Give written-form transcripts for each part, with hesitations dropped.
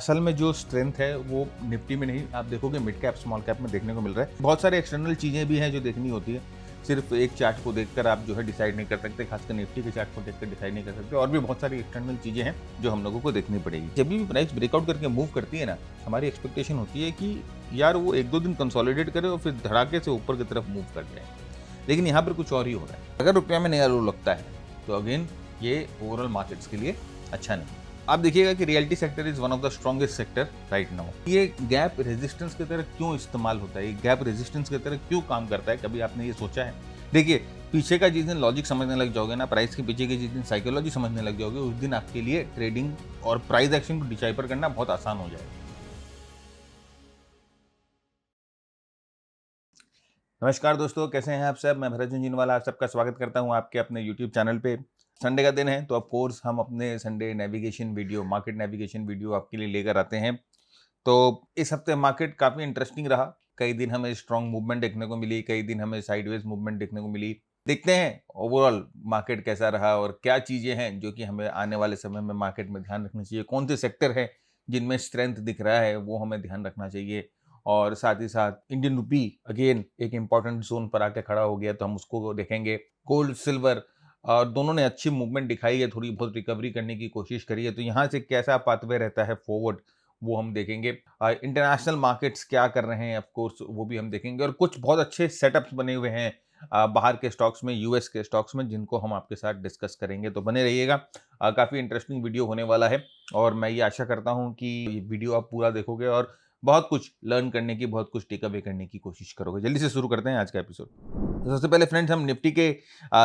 असल में जो स्ट्रेंथ है वो निफ्टी में नहीं, आप देखोगे मिड कैप स्मॉल कैप में देखने को मिल रहा है। बहुत सारे एक्सटर्नल चीज़ें भी हैं जो देखनी होती है। सिर्फ एक चार्ट को देखकर आप जो है डिसाइड नहीं कर सकते, खासकर निफ्टी के चार्ट को देखकर डिसाइड नहीं कर सकते। और भी बहुत सारी एक्सटर्नल चीज़ें हैं जो हम लोगों को देखनी पड़ेगी। जब भी प्राइस ब्रेकआउट करके मूव करती है ना, हमारी एक्सपेक्टेशन होती है कि यार वो 1-2 दिन कंसोलिडेट करे और फिर धड़ाके से ऊपर की तरफ मूव कर जाए। लेकिन यहाँ पर कुछ और ही हो रहा है। अगर रुपया में नया लो लगता है तो अगेन ये ओवरऑल मार्केट्स के लिए अच्छा नहीं। आप देखिएगा कि reality sector is one of the strongest sector right now. ये गैप रेजिस्टेंस की तरह क्यों इस्तेमाल होता है, ये गैप रेजिस्टेंस की तरह क्यों काम करता है, कभी आपने ये सोचा है? देखिए, पीछे का जिस दिन लॉजिक समझने लग जाओगे ना, प्राइस के पीछे की जिस दिन साइकोलॉजी समझने लग जाओगे, उस दिन आपके लिए ट्रेडिंग और प्राइस एक्शन को डिसाइफर करना बहुत आसान हो जाएगा। नमस्कार दोस्तों, कैसे हैं आप सब? मैं भरत झुंझुनवाला आप सबका स्वागत करता हूं आपके अपने यूट्यूब चैनल पे। संडे का दिन है तो ऑफ कोर्स हम अपने Sunday navigation video, market navigation video आपके लिए लेकर आते हैं। तो इस हफ्ते मार्केट काफ़ी इंटरेस्टिंग रहा। कई दिन हमें स्ट्रॉन्ग मूवमेंट देखने को मिली, कई दिन हमें साइडवेज मूवमेंट देखने को मिली। देखते हैं ओवरऑल मार्केट कैसा रहा और क्या चीज़ें हैं जो कि हमें आने वाले समय में मार्केट में ध्यान रखनी चाहिए। कौन से सेक्टर है जिनमें स्ट्रेंथ दिख रहा है वो हमें ध्यान रखना चाहिए। और साथ ही साथ इंडियन रुपी अगेन एक इम्पॉर्टेंट जोन पर आके खड़ा हो गया तो हम उसको देखेंगे। गोल्ड, सिल्वर और दोनों ने अच्छी मूवमेंट दिखाई है, थोड़ी बहुत रिकवरी करने की कोशिश करी है। तो यहाँ से कैसा पाथवे रहता है फॉरवर्ड वो हम देखेंगे। इंटरनेशनल मार्केट्स क्या कर रहे हैं ऑफ कोर्स वो भी हम देखेंगे। और कुछ बहुत अच्छे सेटअप्स बने हुए हैं बाहर के स्टॉक्स में, यूएस के स्टॉक्स में, जिनको हम आपके साथ डिस्कस करेंगे। तो बने रहिएगा, काफ़ी इंटरेस्टिंग वीडियो होने वाला है। और मैं ये आशा करता हूँ कि ये वीडियो आप पूरा देखोगे और बहुत कुछ लर्न करने की, बहुत कुछ टेक अवे करने की कोशिश करोगे। जल्दी से शुरू करते हैं आज का एपिसोड। तो सबसे पहले फ्रेंड्स हम निफ्टी के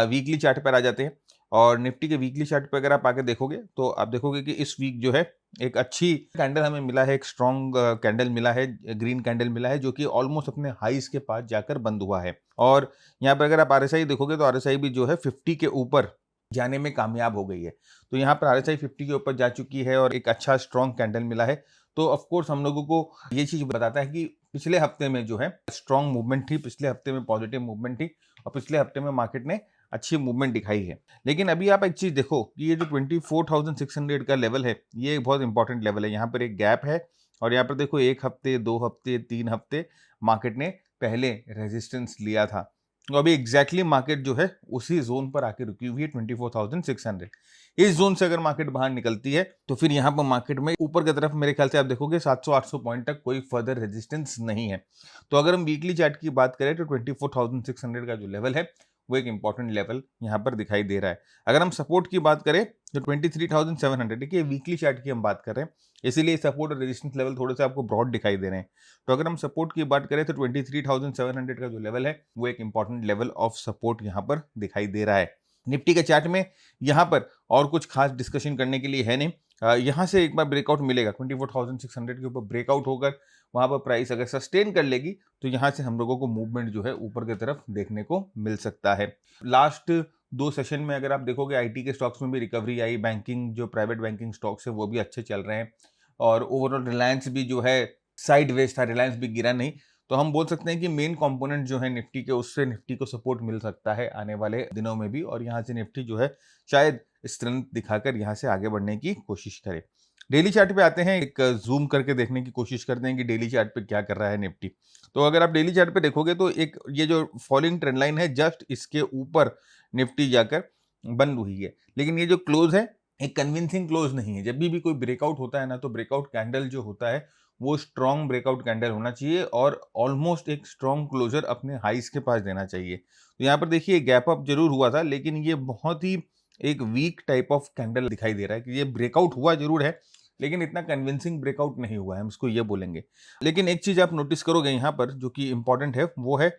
वीकली चार्ट पर आ जाते हैं। और निफ्टी के वीकली चार्ट पर अगर आप आके देखोगे तो आप देखोगे कि इस वीक जो है एक अच्छी कैंडल हमें मिला है, एक स्ट्रॉन्ग कैंडल मिला है, ग्रीन कैंडल मिला है, जो कि ऑलमोस्ट अपने हाईज के पास जाकर बंद हुआ है। और यहाँ पर अगर आप आरएसआई देखोगे तो आरएसआई भी जो है 50 के ऊपर जाने में कामयाब हो गई है। तो यहाँ पर आरएसआई 50 के ऊपर जा चुकी है और एक अच्छा स्ट्रॉन्ग कैंडल मिला है। तो ऑफ कोर्स हम लोगों को ये चीज़ बताता है कि पिछले हफ्ते में जो है स्ट्रॉन्ग मूवमेंट थी, पिछले हफ्ते में पॉजिटिव मूवमेंट थी और पिछले हफ्ते में मार्केट ने अच्छी मूवमेंट दिखाई है। लेकिन अभी आप एक चीज़ देखो कि ये जो 24,600 का लेवल है, ये एक बहुत इंपॉर्टेंट लेवल है। यहाँ पर एक गैप है और यहाँ पर देखो 1 हफ्ते, 2 हफ्ते, 3 हफ्ते मार्केट ने पहले रेजिस्टेंस लिया था। तो अभी एग्जैक्टली मार्केट जो है उसी जोन पर आके रुकी हुई है 24,600। इस जोन से अगर मार्केट बाहर निकलती है तो फिर यहाँ पर मार्केट में ऊपर की तरफ मेरे ख्याल से आप देखोगे 700-800 पॉइंट तक कोई फर्दर रेजिस्टेंस नहीं है। तो अगर हम वीकली चार्ट की बात करें तो 24,600 का जो लेवल है वो एक इंपॉर्टेंट लेवल यहाँ पर दिखाई दे रहा है। अगर हम सपोर्ट की बात करें तो 23,700, देखिए वीकली चार्ट की हम बात कर रहे हैं, इसीलिए सपोर्ट और रेजिस्टेंस लेवल थोड़े से आपको ब्रॉड दिखाई दे रहे हैं। तो अगर हम सपोर्ट की बात करें तो 23,700 का जो लेवल है वो एक इंपॉर्टेंट लेवल ऑफ सपोर्ट यहाँ पर दिखाई दे रहा है। निफ्टी के चार्ट में यहाँ पर और कुछ खास डिस्कशन करने के लिए है नहीं। यहाँ से एक बार ब्रेकआउट मिलेगा 24,600 के ऊपर ब्रेकआउट होकर वहाँ पर प्राइस अगर सस्टेन कर लेगी तो यहाँ से हम लोगों को मूवमेंट जो है ऊपर की तरफ देखने को मिल सकता है। लास्ट 2 सेशन में अगर आप देखोगे आईटी के स्टॉक्स में भी रिकवरी आई, बैंकिंग जो प्राइवेट बैंकिंग स्टॉक्स है वो भी अच्छे चल रहे हैं और ओवरऑल रिलायंस भी जो है साइडवेज था, रिलायंस भी गिरा नहीं। तो हम बोल सकते हैं कि मेन कंपोनेंट जो है निफ्टी के, उससे निफ्टी को सपोर्ट मिल सकता है आने वाले दिनों में भी और यहाँ से निफ्टी जो है शायद स्ट्रेंथ दिखाकर यहाँ से आगे बढ़ने की कोशिश करे। डेली चार्ट पे आते हैं, एक जूम करके देखने की कोशिश करते हैं कि डेली चार्ट पे क्या कर रहा है निफ्टी। तो अगर आप डेली चार्ट पे देखोगे तो एक ये जो फॉलिंग ट्रेंड लाइन है जस्ट इसके ऊपर निफ्टी जाकर बंद हुई है। लेकिन ये जो क्लोज है एक कन्विंसिंग क्लोज नहीं है। जब भी कोई ब्रेकआउट होता है ना तो ब्रेकआउट कैंडल जो होता है वो स्ट्रॉन्ग ब्रेकआउट कैंडल होना चाहिए और ऑलमोस्ट एक स्ट्रॉन्ग क्लोजर अपने हाइस के पास देना चाहिए। तो यहाँ पर देखिए गैप अप जरूर हुआ था लेकिन ये बहुत ही एक वीक टाइप ऑफ कैंडल दिखाई दे रहा है कि ये ब्रेकआउट हुआ जरूर है लेकिन इतना कन्विंसिंग ब्रेकआउट नहीं हुआ है, हम इसको ये बोलेंगे। लेकिन एक चीज आप नोटिस करोगे यहाँ पर जो कि इंपॉर्टेंट है वो है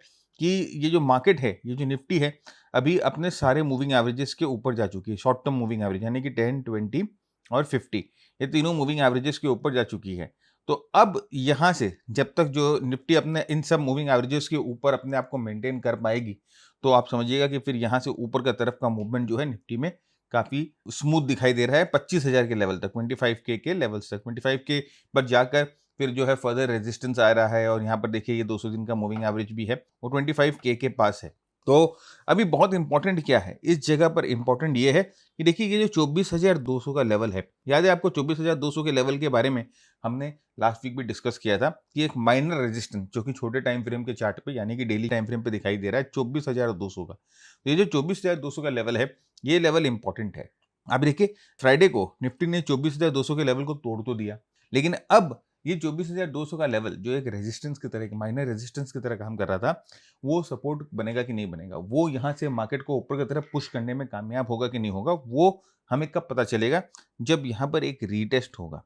कि ये जो मार्केट है, ये जो निफ्टी है, अभी अपने सारे मूविंग एवरेजेस के ऊपर जा चुकी है। शॉर्ट टर्म मूविंग एवरेज यानी कि 10, 20 और 50, ये तीनों मूविंग एवरेजेस के ऊपर जा चुकी है। तो अब यहाँ से जब तक जो निफ्टी अपने इन सब मूविंग एवरेजेस के ऊपर अपने आप को मेंटेन कर पाएगी तो आप समझिएगा कि फिर यहाँ से ऊपर का तरफ का मूवमेंट जो है निफ्टी में काफी स्मूथ दिखाई दे रहा है 25,000 के लेवल तक, 25K के लेवल्स तक। 25K पर जाकर फिर जो है फर्दर रेजिस्टेंस आ रहा है और यहाँ पर देखिए ये 200 दिन का मूविंग एवरेज भी है वो 25K के पास है। तो अभी बहुत इंपॉर्टेंट क्या है इस जगह पर, इंपॉर्टेंट ये है कि देखिए ये जो 24,200 का लेवल है, याद है आपको 24,200 के लेवल के बारे में हमने लास्ट वीक भी डिस्कस किया था कि एक माइनर रेजिस्टेंस जो कि छोटे टाइम फ्रेम के चार्ट पे यानी कि डेली टाइम फ्रेम पे दिखाई दे रहा है 24,200 का। तो ये जो 24,200 का लेवल है, ये लेवल इंपॉर्टेंट है। अब देखिए फ्राइडे को निफ्टी ने 24,200 के लेवल को तोड़ तो दिया, लेकिन अब ये 24,200 का लेवल जो एक रेजिस्टेंस की तरह, एक माइनर रेजिस्टेंस की तरह काम कर रहा था, वो सपोर्ट बनेगा कि नहीं बनेगा, वो यहाँ से मार्केट को ऊपर की तरफ पुश करने में कामयाब होगा कि नहीं होगा, वो हमें कब पता चलेगा, जब यहाँ पर एक रीटेस्ट होगा।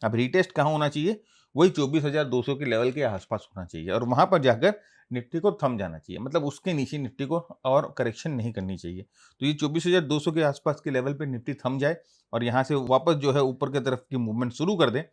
अब रीटेस्ट कहाँ होना चाहिए, वही 24,200 के लेवल के आसपास होना चाहिए और वहां पर जाकर निफ्टी को थम जाना चाहिए, मतलब उसके नीचे निफ्टी को और करेक्शन नहीं करनी चाहिए। तो ये 24,200 के आसपास के लेवल पे निफ्टी थम जाए और यहाँ से वापस जो है ऊपर की तरफ की मूवमेंट शुरू कर दे,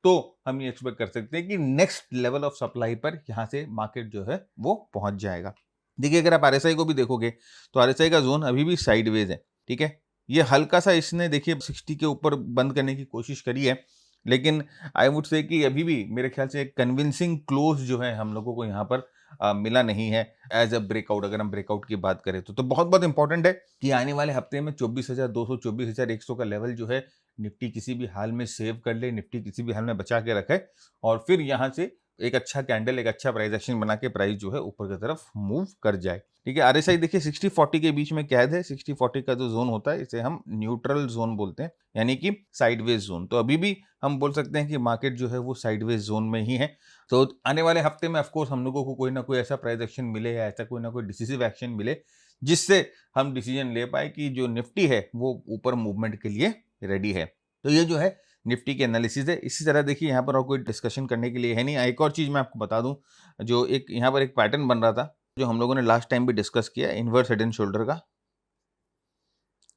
तो हम ये एक्सपेक्ट कर सकते हैं कि नेक्स्ट लेवल ऑफ सप्लाई पर यहाँ से मार्केट जो है वो पहुंच जाएगा। देखिए अगर आप आरएसआई को भी देखोगे तो आरएसआई का जोन अभी भी साइडवेज है, ठीक है। ये हल्का सा इसने देखिए 60 के ऊपर बंद करने की कोशिश करी है, लेकिन आई वुड से कि अभी भी मेरे ख्याल से एक कन्विंसिंग क्लोज जो है हम लोगों को यहाँ पर मिला नहीं है एज अ ब्रेकआउट। अगर हम ब्रेकआउट की बात करें तो बहुत बहुत इंपॉर्टेंट है कि आने वाले हफ्ते में 24,200 24,100 का लेवल जो है निफ्टी किसी भी हाल में सेव कर ले, निफ्टी किसी भी हाल में बचा के रखे और फिर यहाँ से एक अच्छा कैंडल, एक अच्छा प्राइस एक्शन बना के प्राइस जो है ऊपर की तरफ मूव कर जाए, ठीक है। आरएसआई देखिए 60-40 के बीच में कैद है। 60-40 का जो जोन होता है इसे हम न्यूट्रल जोन बोलते हैं, यानी कि साइडवेज जोन। तो अभी भी हम बोल सकते हैं कि मार्केट जो है वो साइडवेज जोन में ही है। तो आने वाले हफ्ते में ऑफकोर्स हम लोगों को कोई ना कोई ऐसा प्राइस एक्शन मिले या ऐसा कोई ना कोई डिसिसिव एक्शन मिले जिससे हम डिसीजन ले पाए कि जो निफ्टी है वो ऊपर मूवमेंट के लिए रेडी है। तो ये जो है निफ्टी की एनालिसिस है। इसी तरह देखिए यहाँ पर और कोई डिस्कशन करने के लिए है नहीं। एक और चीज़ मैं आपको बता दूं, जो एक यहाँ पर एक पैटर्न बन रहा था जो हम लोगों ने लास्ट टाइम भी डिस्कस किया, इन्वर्स हेड एंड शोल्डर का।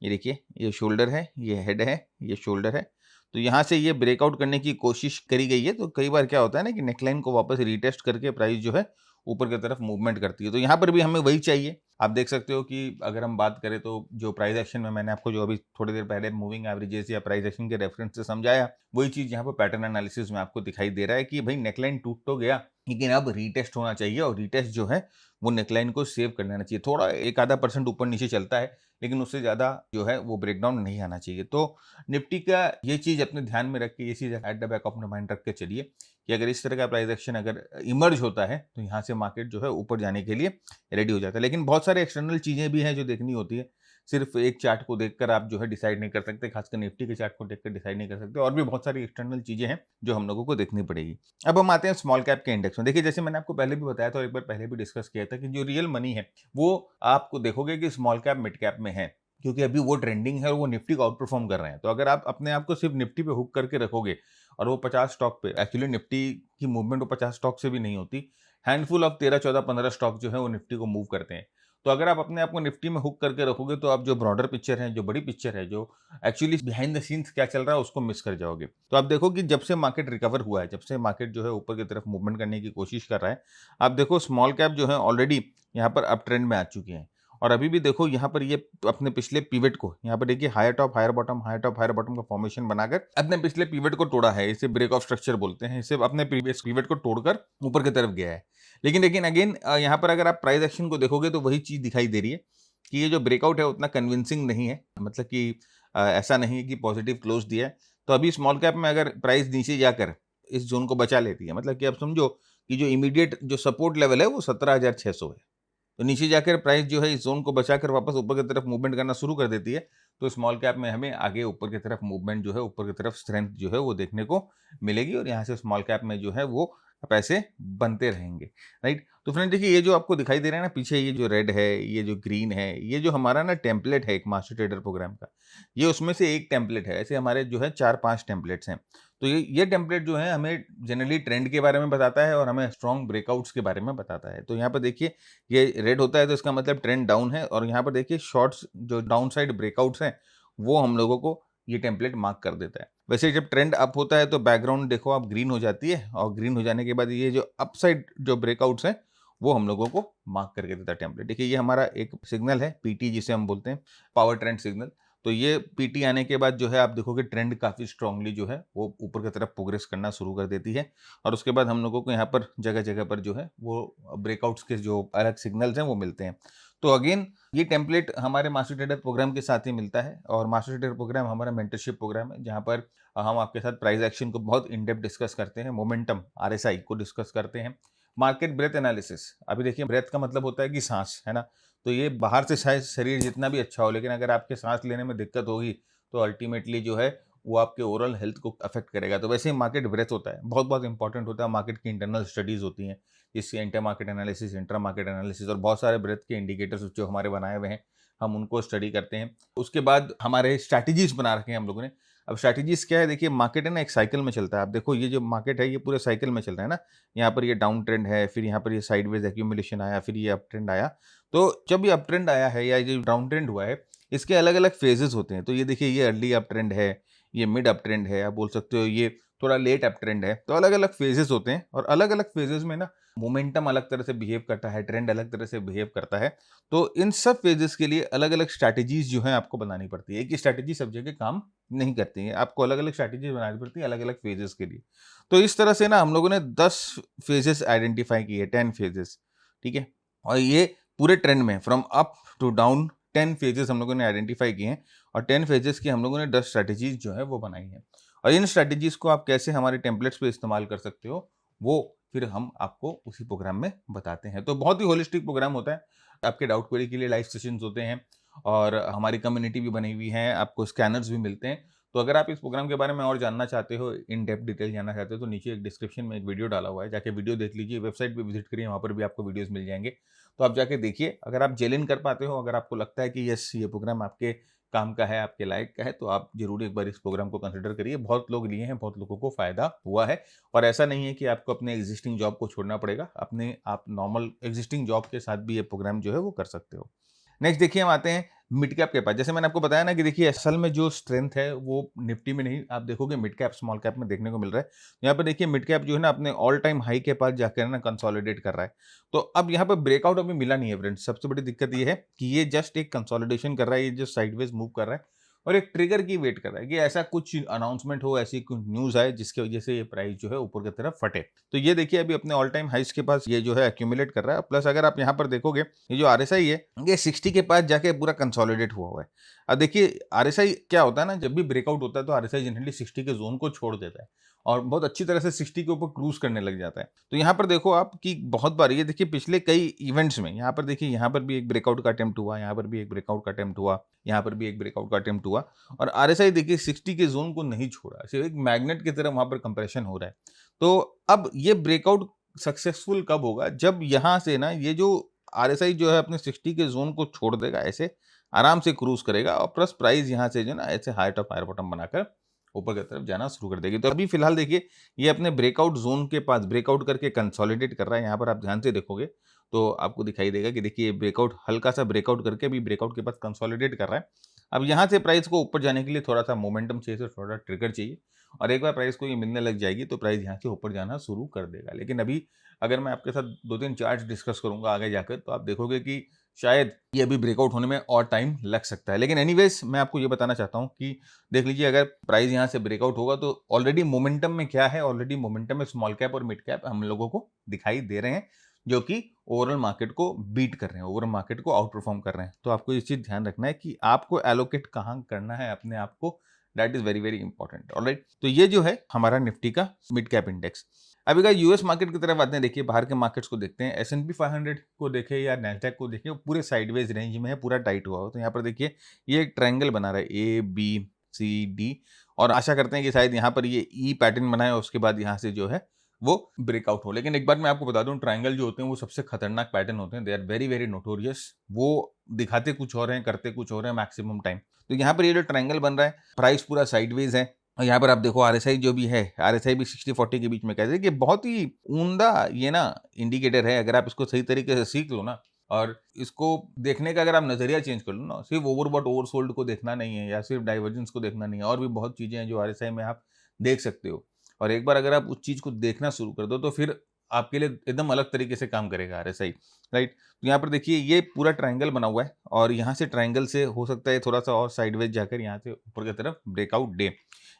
ये देखिए ये शोल्डर है, ये हेड है, ये शोल्डर है। तो यहाँ से ये ब्रेकआउट करने की कोशिश करी गई है। तो कई बार क्या होता है ना कि नेकलाइन को वापस रिटेस्ट करके प्राइस जो है ऊपर की तरफ मूवमेंट करती है। तो यहाँ पर भी हमें वही चाहिए। आप देख सकते हो कि अगर हम बात करें तो जो प्राइस एक्शन में मैंने आपको जो अभी थोड़ी देर पहले मूविंग एवरेजेस या प्राइस एक्शन के रेफरेंस से समझाया, वही चीज़ यहाँ पर पैटर्न एनालिसिस में आपको दिखाई दे रहा है कि भाई नेकलाइन टूट तो गया, लेकिन अब रीटेस्ट होना चाहिए और रीटेस्ट जो है वो नेकलाइन को सेव कर लेना चाहिए। थोड़ा 1-आधा% ऊपर नीचे चलता है, लेकिन उससे ज़्यादा जो है वो ब्रेकडाउन नहीं आना चाहिए। तो निफ्टी का ये चीज़ अपने ध्यान में रख के, ये चीज़ at the back of the mind रख के चलिए कि अगर इस तरह का प्राइस एक्शन अगर इमर्ज होता है तो यहाँ से मार्केट जो है ऊपर जाने के लिए रेडी हो जाता है। लेकिन बहुत सारे एक्सटर्नल चीज़ें भी हैं जो देखनी होती है। सिर्फ एक चार्ट को देखकर आप जो है डिसाइड नहीं कर सकते, खासकर निफ्टी के चार्ट को देखकर डिसाइड नहीं कर सकते। और भी बहुत सारी एक्सटर्नल चीज़ें हैं जो हम लोगों को देखनी पड़ेगी। अब हम आते हैं स्मॉल कैप के इंडेक्स में। देखिए जैसे मैंने आपको पहले भी बताया था और एक बार पहले भी डिस्कस किया था कि जो रियल मनी है वो आपको देखोगे कि स्मॉल कैप मिड कैप में है, क्योंकि अभी वो ट्रेंडिंग है और वो निफ्टी को आउट परफॉर्म कर रहे हैं। तो अगर आप अपने आप को सिर्फ निफ्टी पे हुक करके रखोगे और वो 50 स्टॉक पे, एक्चुअली निफ्टी की मूवमेंट वो 50 स्टॉक से भी नहीं होती, हैंडफुल ऑफ 13, 14, 15 स्टॉक जो है वो निफ्टी को मूव करते हैं। तो अगर आप अपने आप को निफ्टी में हुक करके रखोगे तो आप जो ब्रॉडर पिक्चर है, जो बड़ी पिक्चर है, जो एक्चुअली बिहाइंड द सीन्स क्या चल रहा है उसको मिस कर जाओगे। तो आप देखो कि जब से मार्केट रिकवर हुआ है, जब से मार्केट जो है ऊपर की तरफ मूवमेंट करने की कोशिश कर रहा है, आप देखो स्मॉल कैप जो है ऑलरेडी यहाँ पर अप ट्रेंड में आ चुकी हैं। और अभी भी देखो यहाँ पर ये अपने पिछले पिवट को, यहाँ पर देखिए higher top higher bottom, higher top higher bottom का फॉर्मेशन बनाकर अपने पिछले पिवट को तोड़ा है। इसे ब्रेक ऑफ स्ट्रक्चर बोलते हैं। इसे अपने प्रीवियस पिवट को तोड़कर ऊपर की तरफ गया है। लेकिन अगेन यहाँ पर अगर आप प्राइस एक्शन को देखोगे तो वही चीज दिखाई दे रही है कि ये जो ब्रेकआउट है उतना कन्विंसिंग नहीं है। मतलब कि ऐसा नहीं है कि पॉजिटिव क्लोज दिया है। तो अभी स्मॉल कैप में अगर प्राइस नीचे जाकर इस जोन को बचा लेती है, मतलब कि आप समझो कि जो इमीडिएट जो सपोर्ट लेवल है वो 17,600 है, तो नीचे जाकर प्राइस जो है इस जोन को बचाकर वापस ऊपर की तरफ मूवमेंट करना शुरू कर देती है, तो स्मॉल कैप में हमें आगे ऊपर की तरफ मूवमेंट जो है, ऊपर की तरफ स्ट्रेंथ जो है वो देखने को मिलेगी और यहाँ से स्मॉल कैप में जो है वो पैसे बनते रहेंगे, राइट। तो फ्रेंड देखिए ये जो आपको दिखाई दे रहा है ना पीछे, ये जो रेड है, ये जो ग्रीन है, ये जो हमारा ना टेम्पलेट है एक मास्टर ट्रेडर प्रोग्राम का, ये उसमें से एक टेम्पलेट है। ऐसे हमारे जो है 4-5 टेम्पलेट्स हैं। तो ये टेम्पलेट जो है हमें जनरली ट्रेंड के बारे में बताता है और हमें स्ट्रॉन्ग ब्रेकआउट्स के बारे में बताता है। तो यहाँ पर देखिए ये रेड होता है तो इसका मतलब ट्रेंड डाउन है, और यहाँ पर देखिए शॉर्ट्स जो डाउन साइड ब्रेकआउट्स हैं वो हम लोगों को ये टेम्पलेट मार्क कर देता है। वैसे जब ट्रेंड अप होता है तो बैकग्राउंड देखो आप ग्रीन हो जाती है, और ग्रीन हो जाने के बाद ये जो अपसाइड जो ब्रेकआउट्स हैं वो हम लोगों को मार्क करके देता है टेम्पलेट। देखिए ये हमारा एक सिग्नल है पीटी जिसे हम बोलते हैं, पावर ट्रेंड सिग्नल। तो ये पीटी आने के बाद जो है आप देखोगे ट्रेंड काफ़ी स्ट्रांगली जो है वो ऊपर की तरफ प्रोग्रेस करना शुरू कर देती है, और उसके बाद हम लोगों को यहाँ पर जगह जगह पर जो है वो ब्रेकआउट्स के जो अलग सिग्नल्स हैं वो मिलते हैं। तो अगेन ये टेम्पलेट हमारे मास्टर ट्रेडर प्रोग्राम के साथ ही मिलता है, और मास्टर ट्रेडर प्रोग्राम हमारा मेंटरशिप प्रोग्राम है जहाँ पर हम आपके साथ प्राइस एक्शन को बहुत इन डेप्थ डिस्कस करते हैं, मोमेंटम आरएसआई को डिस्कस करते हैं, मार्केट ब्रेथ एनालिसिस। अभी देखिए ब्रेथ का मतलब होता है कि सांस, है ना। तो ये बाहर से शायद शरीर जितना भी अच्छा हो, लेकिन अगर आपके सांस लेने में दिक्कत होगी तो अल्टीमेटली जो है वो आपके ओवरऑल हेल्थ को अफेक्ट करेगा। तो वैसे ही मार्केट ब्रेथ होता है, बहुत बहुत इंपॉर्टेंट होता है। मार्केट की इंटरनल स्टडीज होती हैं, जिससे inter market analysis, intra market analysis, और बहुत सारे ब्रेथ के इंडिकेटर्स जो हमारे बनाए हुए हैं हम उनको स्टडी करते हैं। उसके बाद हमारे स्ट्रैटेजीज बना रखे हैं हम लोगों ने। अब स्ट्रैटेजीज क्या है, देखिए मार्केट है ना एक साइकिल में चलता है। आप देखो ये जो मार्केट है ये पूरे साइकिल में चल रहा है ना। यहाँ पर ये डाउन ट्रेंड है, फिर यहाँ पर ये साइडवेज एक्यूमुलेशन आया, फिर ये अप ट्रेंड आया। तो जब ये अप ट्रेंड आया है या ये डाउन ट्रेंड हुआ है, इसके अलग अलग फेजेस होते हैं। तो ये देखिए ये अर्ली अप ट्रेंड है, ये मिड अप ट्रेंड है, आप बोल सकते हो ये थोड़ा लेट अप ट्रेंड है। तो अलग अलग फेजेस होते हैं, और अलग अलग फेजेस में ना मोमेंटम अलग तरह से बिहेव करता है, ट्रेंड अलग तरह से बिहेव करता है। तो इन सब फेजेस के लिए अलग अलग स्ट्रैटेजीज जो है आपको बनानी पड़ती है। एक ही स्ट्रैटेजी सब जगह काम नहीं करती है, आपको अलग अलग स्ट्रैटेजी बनानी पड़ती है अलग अलग फेजेस के लिए। तो इस तरह से ना हम लोगों ने 10 फेजेस आइडेंटिफाई किए, 10 फेजेस, ठीक है। और ये पूरे ट्रेंड में from up to down 10 phases हम लोगों ने आइडेंटिफाई किए हैं, और 10 फेजेस की हम लोगों ने 10 स्ट्रैटेजीज जो है वो बनाई हैं। और इन स्ट्रैटेजीज को आप कैसे हमारे टेम्पलेट्स पे इस्तेमाल कर सकते हो वो फिर हम आपको उसी प्रोग्राम में बताते हैं। तो बहुत ही होलिस्टिक प्रोग्राम होता है। आपके डाउट क्वेरी के लिए लाइव सेशंस होते हैं, और हमारी कम्युनिटी भी बनी हुई है, आपको स्कैनर्स भी मिलते हैं। तो अगर आप इस प्रोग्राम के बारे में और जानना चाहते हो, इन डेप्थ डिटेल जानना चाहते हो, तो नीचे एक डिस्क्रिप्शन में एक वीडियो डाला हुआ है, जाके वीडियो देख लीजिए। वेबसाइट पे विजिट करिए, वहाँ पर भी आपको वीडियोस मिल जाएंगे। तो आप जाके देखिए, अगर आप जेल इन कर पाते हो, अगर आपको लगता है कि यस ये प्रोग्राम आपके काम का है, आपके लायक का है, तो आप जरूर एक बार इस प्रोग्राम को कंसिडर करिए। बहुत लोग लिए हैं, बहुत लोगों को फायदा हुआ है। और ऐसा नहीं है कि आपको अपने एग्जिस्टिंग जॉब को छोड़ना पड़ेगा, अपने आप नॉर्मल एग्जिस्टिंग जॉब के साथ भी ये प्रोग्राम जो है वो कर सकते हो। नेक्स्ट देखिए हम आते हैं मिड कैप के पास। जैसे मैंने आपको बताया ना कि देखिए असल में जो स्ट्रेंथ है वो निफ्टी में नहीं, आप देखोगे मिड कैप स्मॉल कैप में देखने को मिल रहा है। यहाँ पर देखिए मिड कैप जो है ना अपने ऑल टाइम हाई के पास जाकर ना कंसोलिडेट कर रहा है। तो अब यहाँ पर ब्रेकआउट अभी मिला नहीं है फ्रेंड्स। सबसे बड़ी दिक्कत ये है कि ये जस्ट एक कंसोलिडेशन कर रहा है, ये जो साइडवेज मूव कर रहा है, और एक ट्रिगर की वेट कर रहा है कि ऐसा कुछ अनाउंसमेंट हो, ऐसी कुछ न्यूज आए जिसकी वजह से ये प्राइस जो है ऊपर की तरफ फटे। तो ये देखिए अभी अपने ऑल टाइम हाइस के पास ये जो है एक्यूमुलेट कर रहा है। प्लस अगर आप यहाँ पर देखोगे ये जो आरएसआई है ये 60 के पास जाके पूरा कंसोलिडेट हुआ है। अब देखिए आरएसआई क्या होता है ना, जब भी ब्रेकआउट होता है तो आरएसआई जनरली 60 के जोन को छोड़ देता है और बहुत अच्छी तरह से 60 के ऊपर क्रूज करने लग जाता है। तो यहाँ पर देखो आप कि बहुत बार ये देखिए पिछले कई इवेंट्स में यहाँ पर देखिए यहाँ पर भी एक ब्रेकआउट का अटेम्प्ट हुआ, यहाँ पर भी एक ब्रेकआउट का अटेम्प्ट हुआ, यहाँ पर भी एक ब्रेकआउट का अटेम्प्ट हुआ, और आरएसआई देखिए 60 के जोन को नहीं छोड़ा, सिर्फ एक मैग्नेट की तरह वहां पर कंप्रेशन हो रहा है। तो अब ये ब्रेकआउट सक्सेसफुल कब होगा, जब यहाँ से ना ये जो आरएसआई जो है अपने 60 के जोन को छोड़ देगा, ऐसे आराम से क्रूज करेगा, और प्लस प्राइस यहाँ से जो ना ऐसे हाई टॉप हायर बॉटम बनाकर ऊपर की तरफ जाना शुरू कर देगी। तो अभी फिलहाल देखिए ये अपने ब्रेकआउट जोन के पास ब्रेकआउट करके कंसोलिडेट कर रहा है। यहाँ पर आप ध्यान से देखोगे तो आपको दिखाई देगा कि देखिए ब्रेकआउट हल्का सा ब्रेकआउट करके भी ब्रेकआउट के पास कंसोलिडेट कर रहा है। अब यहाँ से प्राइस को ऊपर जाने के लिए थोड़ा सा मोमेंटम चाहिए, थोड़ा ट्रिगर चाहिए, और एक बार प्राइस को ये मिलने लग जाएगी तो प्राइस यहाँ से ऊपर जाना शुरू कर देगा। लेकिन अभी अगर मैं आपके साथ 2-3 चार्ट्स डिस्कस करूंगा आगे जाकर, तो आप देखोगे कि शायद ये अभी ब्रेकआउट होने में और टाइम लग सकता है। लेकिन एनीवेज मैं आपको ये बताना चाहता हूँ कि देख लीजिए अगर प्राइस यहाँ से ब्रेकआउट होगा तो ऑलरेडी मोमेंटम में क्या है, ऑलरेडी मोमेंटम में स्मॉल कैप और मिड कैप हम लोगों को दिखाई दे रहे हैं, जो कि ओवरऑल मार्केट को बीट कर रहे हैं, ओवरऑल मार्केट को आउट परफॉर्म कर रहे हैं। तो आपको ये चीज ध्यान रखना है कि आपको एलोकेट कहाँ करना है अपने आप को, that is very very important. Alright, तो ये जो है हमारा निफ्टी का मिड कैप इंडेक्स। अभी का यूएस मार्केट की तरफ आते हैं, देखिए बाहर के मार्केट्स को देखते हैं। S&P 500 को देखें या नैस्डैक को देखें, पूरे साइडवेज रेंज में है, पूरा टाइट हुआ हो। तो यहाँ पर देखिए ये एक ट्रायंगल बना रहा है ABCD, और आशा करते हैं कि शायद यहाँ पर ये ई पैटर्न बनाए और उसके बाद यहाँ से जो है वो ब्रेकआउट हो। लेकिन एक बार मैं आपको बता दूं, ट्रायंगल जो होते हैं वो सबसे खतरनाक पैटर्न होते हैं, they are very very notorious. वो दिखाते कुछ और हैं, करते कुछ और हैं मैक्सिमम टाइम। तो यहाँ पर ये जो ट्रायंगल बन रहा है, प्राइस पूरा साइडवेज है, और यहाँ पर आप देखो आरएसआई जो भी है, आरएसआई भी 60-40 के बीच में कहते हैं कि बहुत ही उम्दा ये ना इंडिकेटर है। अगर आप इसको सही तरीके से सीख लो ना, और इसको देखने का अगर आप नजरिया चेंज कर लो ना, सिर्फ ओवरबॉट ओवरसोल्ड को देखना नहीं है या सिर्फ डाइवर्जेंस को देखना नहीं है, और भी बहुत चीजें हैं जो आरएसआई में आप देख सकते हो। और एक बार अगर आप उस चीज को देखना शुरू कर दो तो फिर आपके लिए एकदम अलग तरीके से काम करेगा आरएसआई, राइट। तो यहाँ पर देखिए ये पूरा ट्रायंगल बना हुआ है और यहाँ से ट्रायंगल से हो सकता है थोड़ा सा और साइडवेज जाकर यहाँ से ऊपर की तरफ ब्रेकआउट दे।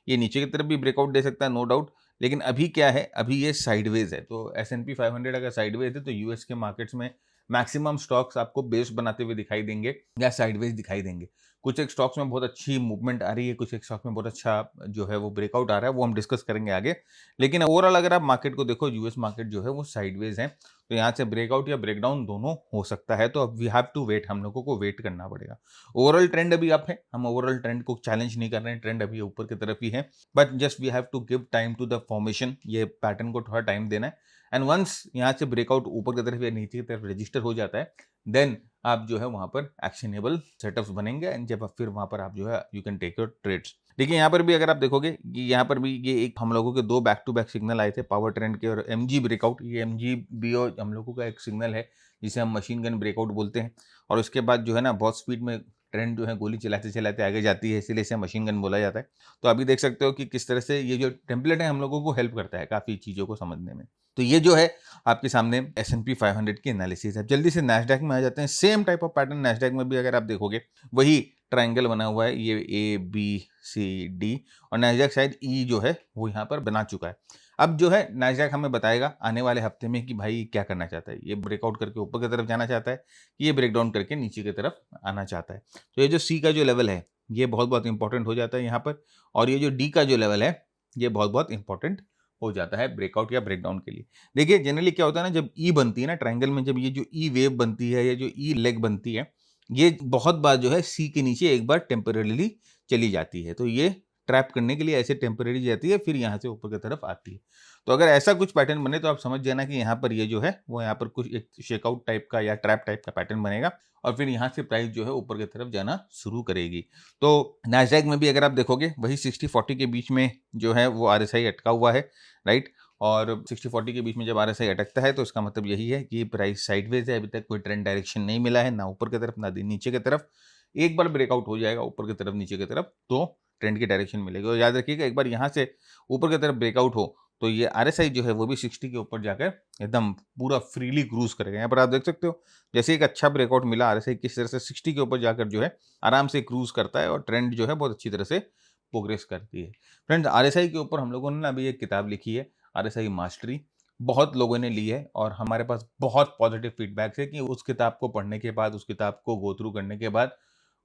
ये नीचे की तरफ भी ब्रेकआउट दे सकता है, नो डाउट। लेकिन अभी क्या है, अभी ये साइडवेज है। तो S&P 500 अगर साइडवेज है तो यूएस के मार्केट्स में मैक्सिमम स्टॉक्स आपको बेस बनाते हुए दिखाई देंगे या साइडवेज दिखाई देंगे। कुछ एक स्टॉक्स में बहुत अच्छी मूवमेंट आ रही है, कुछ एक स्टॉक में बहुत अच्छा जो है वो ब्रेकआउट आ रहा है, वो हम डिस्कस करेंगे आगे। लेकिन ओवरऑल अगर आप मार्केट को देखो, यूएस मार्केट जो है वो साइडवेज है, तो यहाँ से ब्रेकआउट या ब्रेकडाउन दोनों हो सकता है। तो अब वी हैव टू वेट, हम लोगों को वेट करना पड़ेगा। ओवरऑल ट्रेंड अभी अप है, हम ओवरऑल ट्रेंड को चैलेंज नहीं कर रहे हैं, ट्रेंड अभी ऊपर की तरफ ही है, but just we have to give time to the formation. ये पैटर्न को थोड़ा टाइम देना है एंड वंस यहाँ से ब्रेकआउट ऊपर की तरफ या नीचे की तरफ रजिस्टर हो जाता है, देन आप जो है वहां पर एक्शनेबल सेटअप्स बनेंगे एंड जब फिर वहां पर आप जो है you can take your trades. देखिए यहाँ पर भी अगर आप देखोगे कि यहाँ पर भी ये एक हम लोगों के दो बैक टू बैक सिग्नल आए थे, पावर ट्रेंड के और एमजी ब्रेकआउट। ये एमजी भी हम लोगों का एक सिग्नल है जिसे हम मशीन गन ब्रेकआउट बोलते हैं। और उसके बाद जो है ना बहुत स्पीड में ट्रेंड जो है गोली चलाते चलाते आगे जाती है, इसीलिए इसे मशीन गन बोला जाता है। तो अभी देख सकते हो कि किस तरह से ये जो टेम्पलेट है हम लोगों को हेल्प करता है काफ़ी चीज़ों को समझने में। तो ये जो है आपके सामने S&P 500 की एनालिसिस है। जल्दी से नैस्डैक में आ जाते हैं। Same type of pattern Nasdaq में भी अगर आप देखोगे, वही ट्रायंगल बना हुआ है, ये ABCD और नैस्डैक शायद E जो है वो यहाँ पर बना चुका है। अब जो है नैस्डैक हमें बताएगा आने वाले हफ्ते में कि भाई क्या करना चाहता है। ये ब्रेकआउट करके ऊपर की तरफ जाना चाहता है कि ये ब्रेकडाउन करके नीचे की तरफ आना चाहता है। तो ये जो C का जो लेवल है ये बहुत बहुत इंपॉर्टेंट हो जाता है यहाँ पर, और ये जो D का जो लेवल है ये बहुत बहुत इंपॉर्टेंट हो जाता है ब्रेकआउट या ब्रेकडाउन के लिए। देखिए जनरली क्या होता है ना, जब ई बनती है ना ट्रायंगल में, जब ये जो ई वेव बनती है या जो ई लेग बनती है, ये बहुत बार जो है सी के नीचे एक बार टेम्परेरीली चली जाती है। तो ये ट्रैप करने के लिए ऐसे टेम्परेरी जाती है, फिर यहाँ से ऊपर की तरफ आती है। तो अगर ऐसा कुछ पैटर्न बने तो आप समझ जाना कि यहाँ पर ये जो है वो यहाँ पर कुछ एक शेकआउट टाइप का या ट्रैप टाइप का पैटर्न बनेगा और फिर यहाँ से प्राइस जो है ऊपर की तरफ जाना शुरू करेगी। तो नैस्डैक में भी अगर आप देखोगे वही 60-40 के बीच में जो है वो RSI अटका हुआ है, राइट। और 60-40 के बीच में जब RSI अटकता है तो इसका मतलब यही है कि प्राइस साइडवेज है, अभी तक कोई ट्रेंड डायरेक्शन नहीं मिला है, ना ऊपर की तरफ ना नीचे की तरफ। एक बार ब्रेकआउट हो जाएगा ऊपर की तरफ नीचे की तरफ तो ट्रेंड की डायरेक्शन मिलेगी। और याद रखिएगा एक बार यहाँ से ऊपर की तरफ ब्रेकआउट हो तो ये RSI जो है वो भी 60 के ऊपर जाकर एकदम पूरा फ्रीली क्रूज करेगा। यहाँ पर आप देख सकते हो जैसे एक अच्छा ब्रेकआउट मिला RSI किस तरह से 60 के ऊपर जाकर जो है आराम से क्रूज करता है और ट्रेंड जो है बहुत अच्छी तरह से प्रोग्रेस करती है। फ्रेंड्स RSI के ऊपर हम लोगों ने अभी एक किताब लिखी है RSI मास्टरी, बहुत लोगों ने ली है और हमारे पास बहुत पॉजिटिव फीडबैक है कि उस किताब को पढ़ने के बाद, उस किताब को गो थ्रू करने के बाद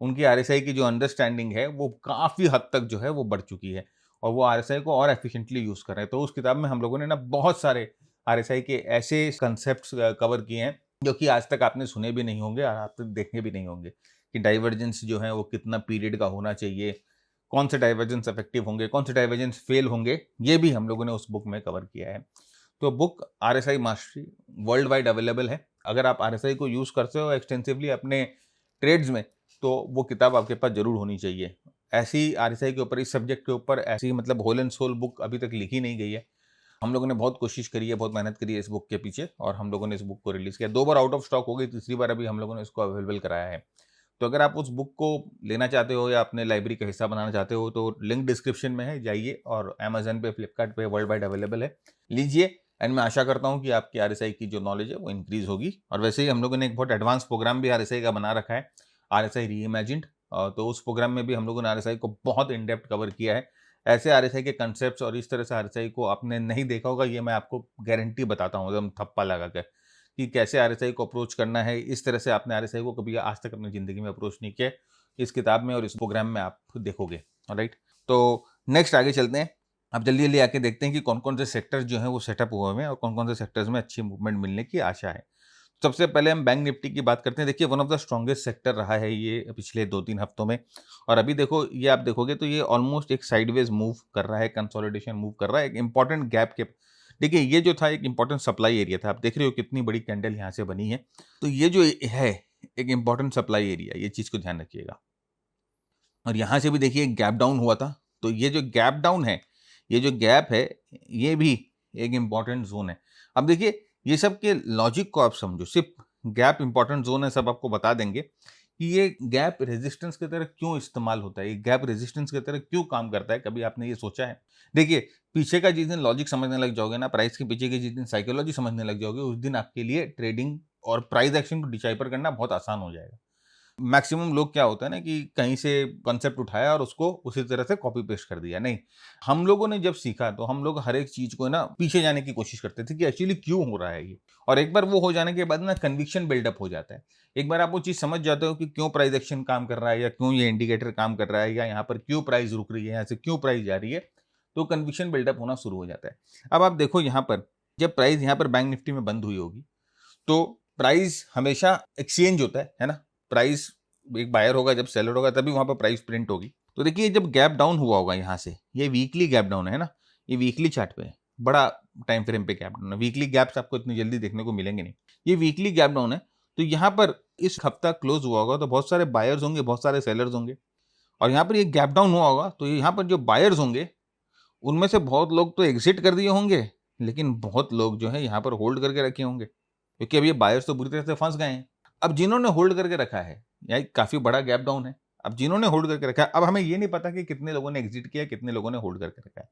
उनकी RSI की जो अंडरस्टैंडिंग है वो काफ़ी हद तक जो है वो बढ़ चुकी है और वो RSI को और एफिशिएंटली यूज़ कर रहे हैं। तो उस किताब में हम लोगों ने ना बहुत सारे RSI के ऐसे कंसेप्ट्स कवर किए हैं जो कि आज तक आपने सुने भी नहीं होंगे और आप तक देखे भी नहीं होंगे कि डाइवर्जेंस जो है वो कितना पीरियड का होना चाहिए, कौन से डाइवर्जेंस इफेक्टिव होंगे, कौन से डाइवर्जेंस फेल होंगे, ये भी हम लोगों ने उस बुक में कवर किया है। तो book RSI mastery world wide available है। अगर आप RSI को यूज़ करते हो एक्सटेंसिवली अपने ट्रेड्स में तो वो किताब आपके पास जरूर होनी चाहिए। ऐसी RSI के ऊपर, इस सब्जेक्ट के ऊपर ऐसी मतलब होल एंड सोल बुक अभी तक लिखी नहीं गई है। हम लोगों ने बहुत कोशिश करी है, बहुत मेहनत करी है इस बुक के पीछे और हम लोगों ने इस बुक को रिलीज़ किया। 2 बार आउट ऑफ स्टॉक हो गई, तीसरी बार अभी हम लोगों ने इसको अवेलेबल कराया है। तो अगर आप उस बुक को लेना चाहते हो या अपने लाइब्रेरी का हिस्सा बनाना चाहते हो तो लिंक डिस्क्रिप्शन में है, जाइए और अमेज़न पे, फ्लिपकार्ट पे वर्ल्ड वाइड अवेलेबल है, लीजिए। एंड मैं आशा करता हूँ कि आपकी RSI की जो नॉलेज है वो इंक्रीज़ होगी। और वैसे ही हम लोगों ने एक बहुत एडवांस प्रोग्राम भी RSI का बना रखा है, RSI रीइमेजिन्ड। तो उस प्रोग्राम में भी हम लोगों ने RSI को बहुत इन डेप्थ कवर किया है। ऐसे RSI के कंसेप्ट्स और इस तरह से RSI को आपने नहीं देखा होगा, ये मैं आपको गारंटी बताता हूँ एकदम थप्पा लगा कर कि कैसे RSI को अप्रोच करना है। इस तरह से आपने RSI को कभी आज तक अपनी ज़िंदगी में अप्रोच नहीं किया, इस किताब में और इस प्रोग्राम में आप देखोगे। ऑलराइट, तो नेक्स्ट आगे चलते हैं। अब जल्दी-जल्दी आके देखते हैं कि कौन-कौन से सेक्टर्स जो हैं वो सेटअप हुए हुए हैं और कौन-कौन से सेक्टर्स में अच्छी मूवमेंट मिलने की आशा है। सबसे पहले हम बैंक निफ्टी की बात करते हैं। देखिए one of the strongest sector रहा है ये पिछले 2-3 हफ्तों में और अभी देखो ये आप देखोगे तो ये ऑलमोस्ट एक साइडवेज मूव कर रहा है, कंसोलिडेशन मूव कर रहा है एक इंपॉर्टेंट गैप के। देखिए ये जो था एक इंपॉर्टेंट सप्लाई एरिया था, आप देख रहे हो कितनी बड़ी कैंडल यहाँ से बनी है। तो ये जो है एक इंपॉर्टेंट सप्लाई एरिया, ये चीज़ को ध्यान रखिएगा। और यहाँ से भी देखिए गैप डाउन हुआ था, तो ये जो गैप डाउन है, ये जो गैप है, ये भी एक इंपॉर्टेंट जोन है। अब देखिए ये सब के लॉजिक को आप समझो, सिर्फ गैप इंपॉर्टेंट जोन है सब आपको बता देंगे, कि ये गैप रेजिस्टेंस की तरह क्यों इस्तेमाल होता है, ये गैप रेजिस्टेंस की तरह क्यों काम करता है, कभी आपने ये सोचा है? देखिए, पीछे का जिस दिन लॉजिक समझने लग जाओगे ना, प्राइस के पीछे की जिस दिन साइकोलॉजी समझने लग जाओगे, उस दिन आपके लिए ट्रेडिंग और प्राइस एक्शन को डिसाइफर करना बहुत आसान हो जाएगा। मैक्सिमम लोग क्या होता है ना कि कहीं से कॉन्सेप्ट उठाया और उसको उसी तरह से कॉपी पेस्ट कर दिया। नहीं, हम लोगों ने जब सीखा तो हम लोग हर एक चीज को ना पीछे जाने की कोशिश करते थे कि एक्चुअली क्यों हो रहा है ये। और एक बार वो हो जाने के बाद ना कन्विक्शन बिल्डअप हो जाता है। एक बार आप वो चीज समझ जाते हो कि क्यों प्राइस एक्शन काम कर रहा है, या क्यों ये इंडिकेटर काम कर रहा है, या यहाँ पर क्यों प्राइस रुक रही है, यहाँ से क्यों प्राइस जा रही है, तो कन्विक्शन बिल्डअप होना शुरू हो जाता है। अब आप देखो यहाँ पर, जब प्राइस यहाँ पर बैंक निफ्टी में बंद हुई होगी, तो प्राइस हमेशा एक्सचेंज होता है ना। प्राइस, एक बायर होगा जब सेलर होगा तभी वहां पर प्राइस प्रिंट होगी। तो देखिए, जब गैप डाउन हुआ होगा यहाँ से, ये वीकली गैप डाउन है ना, ये वीकली चार्ट पे है, बड़ा टाइम फ्रेम पे गैप डाउन है। वीकली गैप्स आपको इतनी जल्दी देखने को मिलेंगे नहीं, ये वीकली गैप डाउन है। तो यहाँ पर इस हफ्ता क्लोज हुआ होगा तो बहुत सारे बायर्स होंगे, बहुत सारे सेलर्स होंगे, और यहाँ पर ये गैप डाउन हुआ होगा तो यहाँ पर जो बायर्स होंगे उनमें से बहुत लोग तो एग्जिट कर दिए होंगे, लेकिन बहुत लोग जो है यहाँ पर होल्ड करके रखे होंगे, क्योंकि अब ये बायर्स तो बुरी तरह से फंस गए हैं। अब जिन्होंने होल्ड करके रखा है, या काफी बड़ा गैप डाउन है, अब जिन्होंने होल्ड करके रखा है, अब हमें ये नहीं पता कि कितने लोगों ने एग्जिट किया, कितने लोगों ने होल्ड करके रखा है।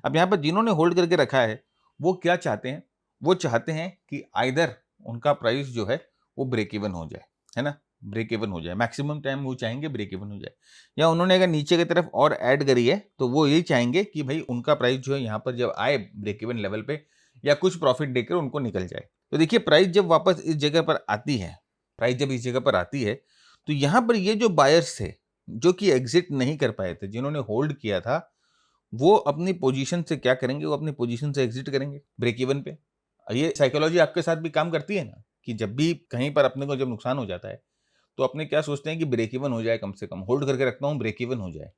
अब यहाँ पर जिन्होंने होल्ड करके रखा है, वो क्या चाहते हैं? वो चाहते हैं कि आइदर उनका प्राइस जो है वो ब्रेक इवन हो जाए, है ना, ब्रेक इवन हो जाए, मैक्सिमम टाइम वो चाहेंगे ब्रेक इवन हो जाए, या उन्होंने अगर नीचे की तरफ और ऐड करी है तो वो यही चाहेंगे कि भाई उनका प्राइस जो है यहाँ पर जब आए ब्रेक इवन लेवल पे, या कुछ प्रॉफिट देकर उनको निकल जाए। तो देखिए, प्राइस जब वापस इस जगह पर आती है, प्राइस जब इस जगह पर आती है, तो यहाँ पर ये जो बायर्स थे जो कि एग्जिट नहीं कर पाए थे, जिन्होंने होल्ड किया था, वो अपनी पोजीशन से क्या करेंगे? वो अपनी पोजीशन से एग्जिट करेंगे ब्रेक इवन पे। ये साइकोलॉजी आपके साथ भी काम करती है ना, कि जब भी कहीं पर अपने को जब नुकसान हो जाता है तो अपने क्या सोचते हैं कि ब्रेक इवन हो जाए, कम से कम होल्ड करके रखता हूँ, ब्रेक इवन हो जाए।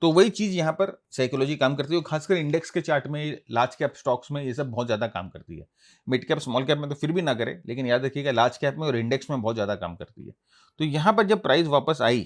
तो वही चीज यहाँ पर साइकोलॉजी काम करती है, खासकर इंडेक्स के चार्ट में, लार्ज कैप स्टॉक्स में ये सब बहुत ज्यादा काम करती है। मिड कैप स्मॉल कैप में तो फिर भी ना करे, लेकिन याद रखिएगा लार्ज कैप में और इंडेक्स में बहुत ज्यादा काम करती है। तो यहाँ पर जब प्राइस वापस आई,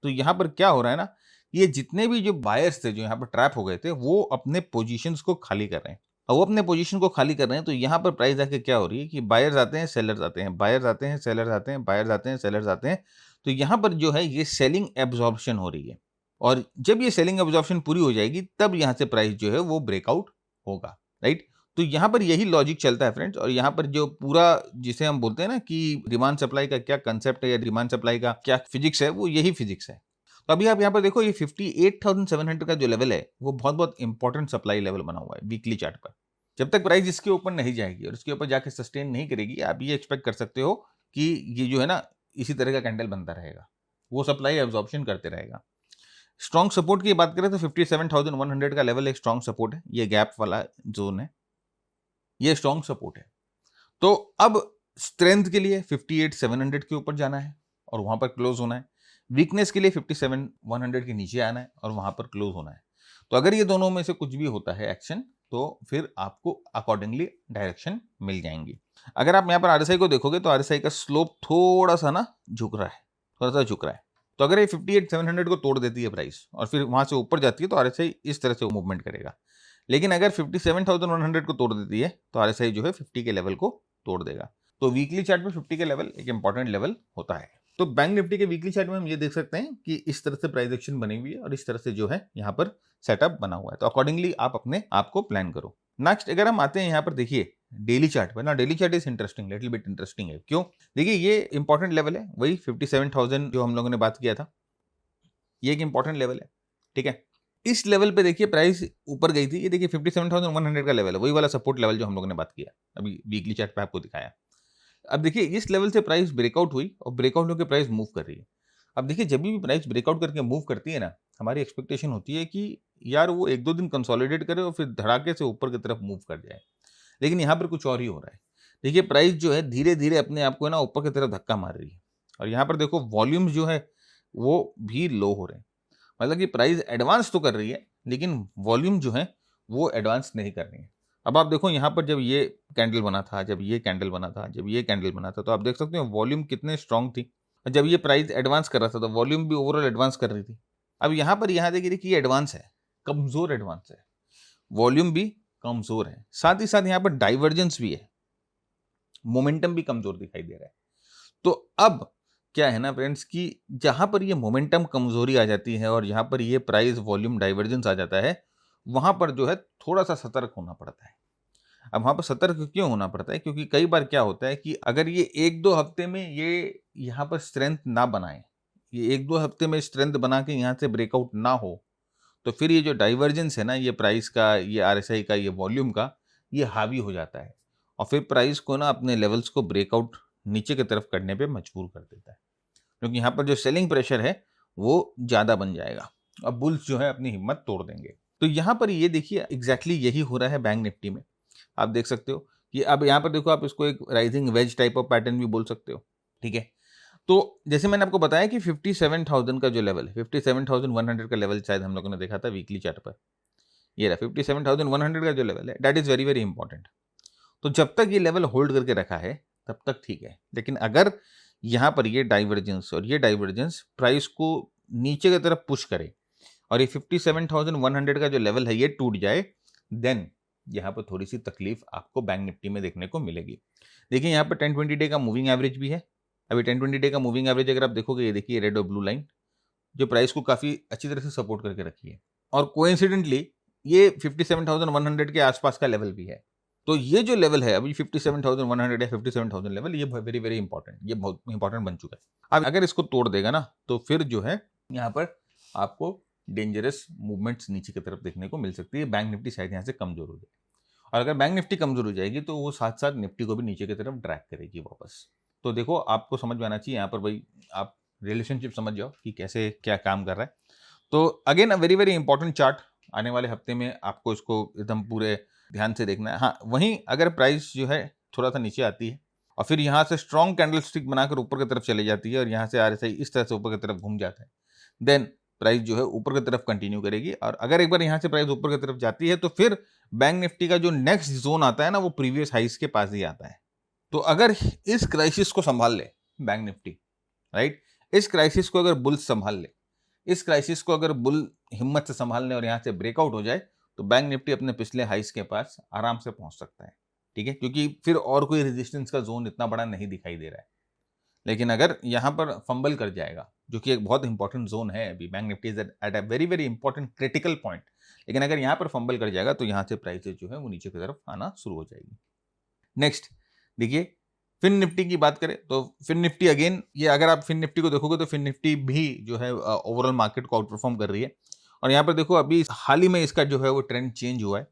तो यहाँ पर क्या हो रहा है ना, ये जितने भी जो बायर्स थे जो यहाँ पर ट्रैप हो गए थे, वो अपने पोजिशन को खाली कर रहे हैं। और वो अपने पोजीशन को खाली कर रहे हैं, तो यहाँ पर प्राइस आके क्या हो रही है कि बायर्स आते हैं, सेलर्स आते हैं, बायर्स आते हैं, सेलर्स आते हैं, बायर्स आते हैं, सेलर्स आते हैं। तो यहाँ पर जो है ये सेलिंग एब्जॉर्प्शन हो रही है, और जब ये सेलिंग एब्जॉर्प्शन पूरी हो जाएगी तब यहाँ से प्राइस जो है वो ब्रेकआउट होगा, राइट। तो यहाँ पर यही लॉजिक चलता है फ्रेंड्स, और यहाँ पर जो पूरा जिसे हम बोलते हैं ना कि डिमांड सप्लाई का क्या कंसेप्ट है, या डिमांड सप्लाई का क्या फिजिक्स है, वो यही फिजिक्स है। तो अभी आप यहाँ पर देखो, ये 58,700 का जो लेवल है वो बहुत बहुत इंपॉर्टेंट सप्लाई लेवल बना हुआ है वीकली चार्ट पर। जब तक प्राइस इसके ऊपर नहीं जाएगी और इसके ऊपर जाके सस्टेन नहीं करेगी, आप ये एक्सपेक्ट कर सकते हो कि ये जो है ना इसी तरह का कैंडल बनता रहेगा, वो सप्लाई एब्जॉर्प्शन करते रहेगा। स्ट्रॉन्ग सपोर्ट की बात करें तो 57,100 का लेवल एक स्ट्रॉन्ग सपोर्ट है, ये गैप वाला जोन है, ये स्ट्रॉन्ग सपोर्ट है। तो अब स्ट्रेंथ के लिए 58,700 के ऊपर जाना है और वहां पर क्लोज होना है। वीकनेस के लिए 57,100 के नीचे आना है और वहां पर क्लोज होना है। तो अगर ये दोनों में से कुछ भी होता है एक्शन, तो फिर आपको अकॉर्डिंगली डायरेक्शन मिल जाएंगी। अगर आप यहाँ पर आरएसआई को देखोगे तो आरएसआई का स्लोप थोड़ा सा ना झुक रहा है, थोड़ा सा झुक रहा है। तो अगर ये 58,700 को तोड़ देती है प्राइस और फिर वहां से ऊपर जाती है तो आरएसआई इस तरह से मूवमेंट करेगा। लेकिन अगर 57,100 को तोड़ देती है तो आरएसआई जो है 50 के लेवल को तोड़ देगा। तो वीकली चार्ट में 50 के लेवल एक इंपॉर्टेंट लेवल होता है। तो बैंक निफ्टी के वीकली चार्ट में हम ये देख सकते हैं कि इस तरह से प्राइस एक्शन बनी हुई है और इस तरह से जो है यहाँ पर सेटअप बना हुआ है। तो अकॉर्डिंगली आप अपने आप को प्लान करो। नेक्स्ट अगर हम आते हैं यहाँ पर, देखिए डेली चार्ट पर ना, daily chart is interesting, little bit interesting है। क्यों? देखिए ये इंपॉर्टेंट लेवल है, वही 57,000 जो हम लोगों ने बात किया था, ये एक इंपॉर्टेंट लेवल है, ठीक है। इस लेवल पे देखिए प्राइस ऊपर गई थी, ये देखिए 57,100 का लेवल है, वही वाला सपोर्ट लेवल जो हम लोगों ने बात किया अभी वीकली चार्ट पे आपको दिखाया। अब देखिए इस लेवल से प्राइस ब्रेकआउट हुई और ब्रेकआउट होकर प्राइस मूव कर रही है। अब देखिए जब भी प्राइस ब्रेकआउट करके मूव करती है ना, हमारी एक्सपेक्टेशन होती है कि यार वो एक दो दिन कंसोलिडेट करे और फिर धड़ाके से ऊपर की तरफ मूव कर जाए, लेकिन यहाँ पर कुछ और ही हो रहा है। देखिए प्राइस जो है धीरे धीरे अपने आप को ना ऊपर की तरफ धक्का मार रही है, और यहाँ पर देखो वॉल्यूम्स जो है वो भी लो हो रहे हैं। मतलब कि प्राइस एडवांस तो कर रही है लेकिन वॉल्यूम जो है वो एडवांस नहीं कर रही है। अब आप देखो यहाँ पर जब ये कैंडल बना था, जब ये कैंडल बना था, जब ये कैंडल बना था, तो आप देख सकते हो वॉल्यूम कितने स्ट्रांग थी। और जब ये प्राइस एडवांस कर रहा था तो वॉल्यूम भी ओवरऑल एडवांस कर रही थी। अब यहाँ पर यहाँ देखिए एडवांस है, कमजोर एडवांस है, वॉल्यूम भी कमजोर है, साथ ही साथ यहाँ पर डाइवर्जेंस भी है, मोमेंटम भी कमजोर दिखाई दे रहा है। तो अब क्या है ना फ्रेंड्स कि जहाँ पर ये मोमेंटम कमजोरी आ जाती है और जहाँ पर ये प्राइस वॉल्यूम डाइवर्जेंस आ जाता है, वहाँ पर जो है थोड़ा सा सतर्क होना पड़ता है। अब वहाँ पर सतर्क क्यों होना पड़ता है? क्योंकि कई बार क्या होता है कि अगर ये 1-2 हफ्ते में ये यहाँ पर स्ट्रेंथ ना बनाए, ये 1-2 हफ्ते में स्ट्रेंथ बना के यहाँ से ब्रेकआउट ना हो, तो फिर ये जो डाइवर्जेंस है ना, ये प्राइस का, ये आरएसआई का, ये वॉल्यूम का, ये हावी हो जाता है और फिर प्राइस को ना अपने लेवल्स को ब्रेकआउट नीचे की तरफ करने पे मजबूर कर देता है। क्योंकि यहाँ पर जो सेलिंग प्रेशर है वो ज़्यादा बन जाएगा। अब बुल्स जो है अपनी हिम्मत तोड़ देंगे। तो यहाँ पर ये देखिए एग्जैक्टली यही हो रहा है बैंक निफ्टी में। आप देख सकते हो कि अब यहाँ पर देखो, आप इसको एक rising veg type of pattern भी बोल सकते हो। ठीक है, तो जैसे मैंने आपको बताया कि 57,000 का जो लेवल है, 57,100 का लेवल शायद हम लोगों ने देखा था वीकली चार्ट पर। ये रहा 57,100 का जो लेवल है, that is very very important. तो जब तक ये लेवल होल्ड करके रखा है तब तक ठीक है, लेकिन अगर यहाँ पर ये डाइवर्जेंस और ये डाइवर्जेंस प्राइस को नीचे की तरफ पुश करे और ये 57,100 का जो लेवल है ये टूट जाए, देन यहाँ पर थोड़ी सी तकलीफ आपको बैंक निफ्टी में देखने को मिलेगी। देखिए यहाँ पर 10-20 डे का मूविंग एवरेज भी है। अभी 10-20 डे का मूविंग एवरेज अगर आप देखोगे, ये देखिए रेड और ब्लू लाइन जो प्राइस को काफी अच्छी तरह से सपोर्ट करके रखी है और कोइंसिडेंटली ये 57,100 के आसपास का लेवल भी है। तो ये जो लेवल है अभी 57,100 या 57,000 लेवल, ये वेरी वेरी इंपॉर्टेंट, ये बहुत इंपॉर्टेंट बन चुका है। अब अगर इसको तोड़ देगा ना, तो फिर जो है यहाँ पर आपको डेंजरस मूवमेंट्स नीचे की तरफ देखने को मिल सकती है। बैंक निफ्टी शायद यहाँ से कमजोर हो जाए और अगर बैंक निफ्टी कमजोर हो जाएगी तो वो साथ साथ निफ्टी को भी नीचे की तरफ ड्रैग करेगी वापस। तो देखो, आपको समझ में आना चाहिए यहाँ पर भाई, आप रिलेशनशिप समझ जाओ कि कैसे क्या काम कर रहा है। तो again a very very important chart, आने वाले हफ्ते में आपको इसको एकदम पूरे ध्यान से देखना है। हाँ, वहीं अगर प्राइस जो है थोड़ा सा नीचे आती है और फिर यहाँ से स्ट्रॉन्ग कैंडल स्टिक बनाकर ऊपर की तरफ चली जाती है और यहाँ से आरएसआई इस तरह से ऊपर की तरफ घूम जाता है, देन प्राइस जो है ऊपर की तरफ कंटिन्यू करेगी। और अगर एक बार यहाँ से प्राइस ऊपर की तरफ जाती है तो फिर बैंक निफ्टी का जो नेक्स्ट जोन आता है ना, वो प्रीवियस हाइस के पास ही आता है। तो अगर इस क्राइसिस को संभाल ले बैंक निफ्टी, राइट, इस क्राइसिस को अगर बुल संभाल ले, इस क्राइसिस को अगर बुल हिम्मत से संभाल ले और यहाँ से ब्रेकआउट हो जाए, तो बैंक निफ्टी अपने पिछले हाइस के पास आराम से पहुंच सकता है। ठीक है, क्योंकि फिर और कोई रेजिस्टेंस का जोन इतना बड़ा नहीं दिखाई दे रहा है। लेकिन अगर यहाँ पर फंबल कर जाएगा, जो कि एक बहुत इंपॉर्टेंट जोन है, अभी bank Nifty is at a very very important critical point, लेकिन अगर यहाँ पर फंबल कर जाएगा तो यहाँ से प्राइसेस जो है वो नीचे की तरफ आना शुरू हो जाएगी। नेक्स्ट देखिए, फिन निफ्टी की बात करें तो फिन निफ्टी अगेन, ये अगर आप फिन निफ्टी को देखोगे तो फिन निफ्टी भी जो है ओवरऑल मार्केट को आउट परफॉर्म कर रही है। और यहाँ पर देखो, अभी हाल ही में इसका जो है वो ट्रेंड चेंज हुआ है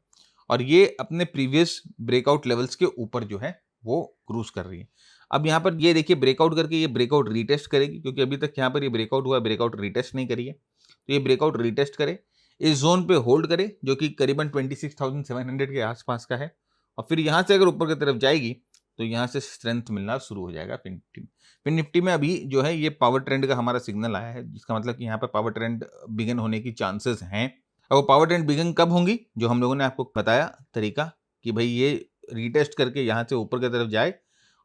और ये अपने प्रीवियस ब्रेकआउट लेवल्स के ऊपर जो है वो क्रूज कर रही है। अब यहाँ पर ये देखिए, ब्रेकआउट करके ये ब्रेकआउट रीटेस्ट करेगी, क्योंकि अभी तक यहाँ पर ये ब्रेकआउट हुआ है, ब्रेकआउट रीटेस्ट नहीं करी है। तो ये ब्रेकआउट रीटेस्ट करे, इस जोन पे होल्ड करे जो कि करीबन 26,700 के आसपास का है, और फिर यहाँ से अगर ऊपर की तरफ जाएगी तो यहाँ से स्ट्रेंथ मिलना शुरू हो जाएगा फिन निफ्टी में। फिन निफ्टी में अभी जो है ये पावर ट्रेंड का हमारा सिग्नल आया है, जिसका मतलब कि यहाँ पर पावर ट्रेंड बिगिन होने की चांसेस हैं। अब वो पावर ट्रेंड बिगिन कब होंगी, जो हम लोगों ने आपको बताया तरीका कि भाई ये रीटेस्ट करके यहाँ से ऊपर की तरफ जाए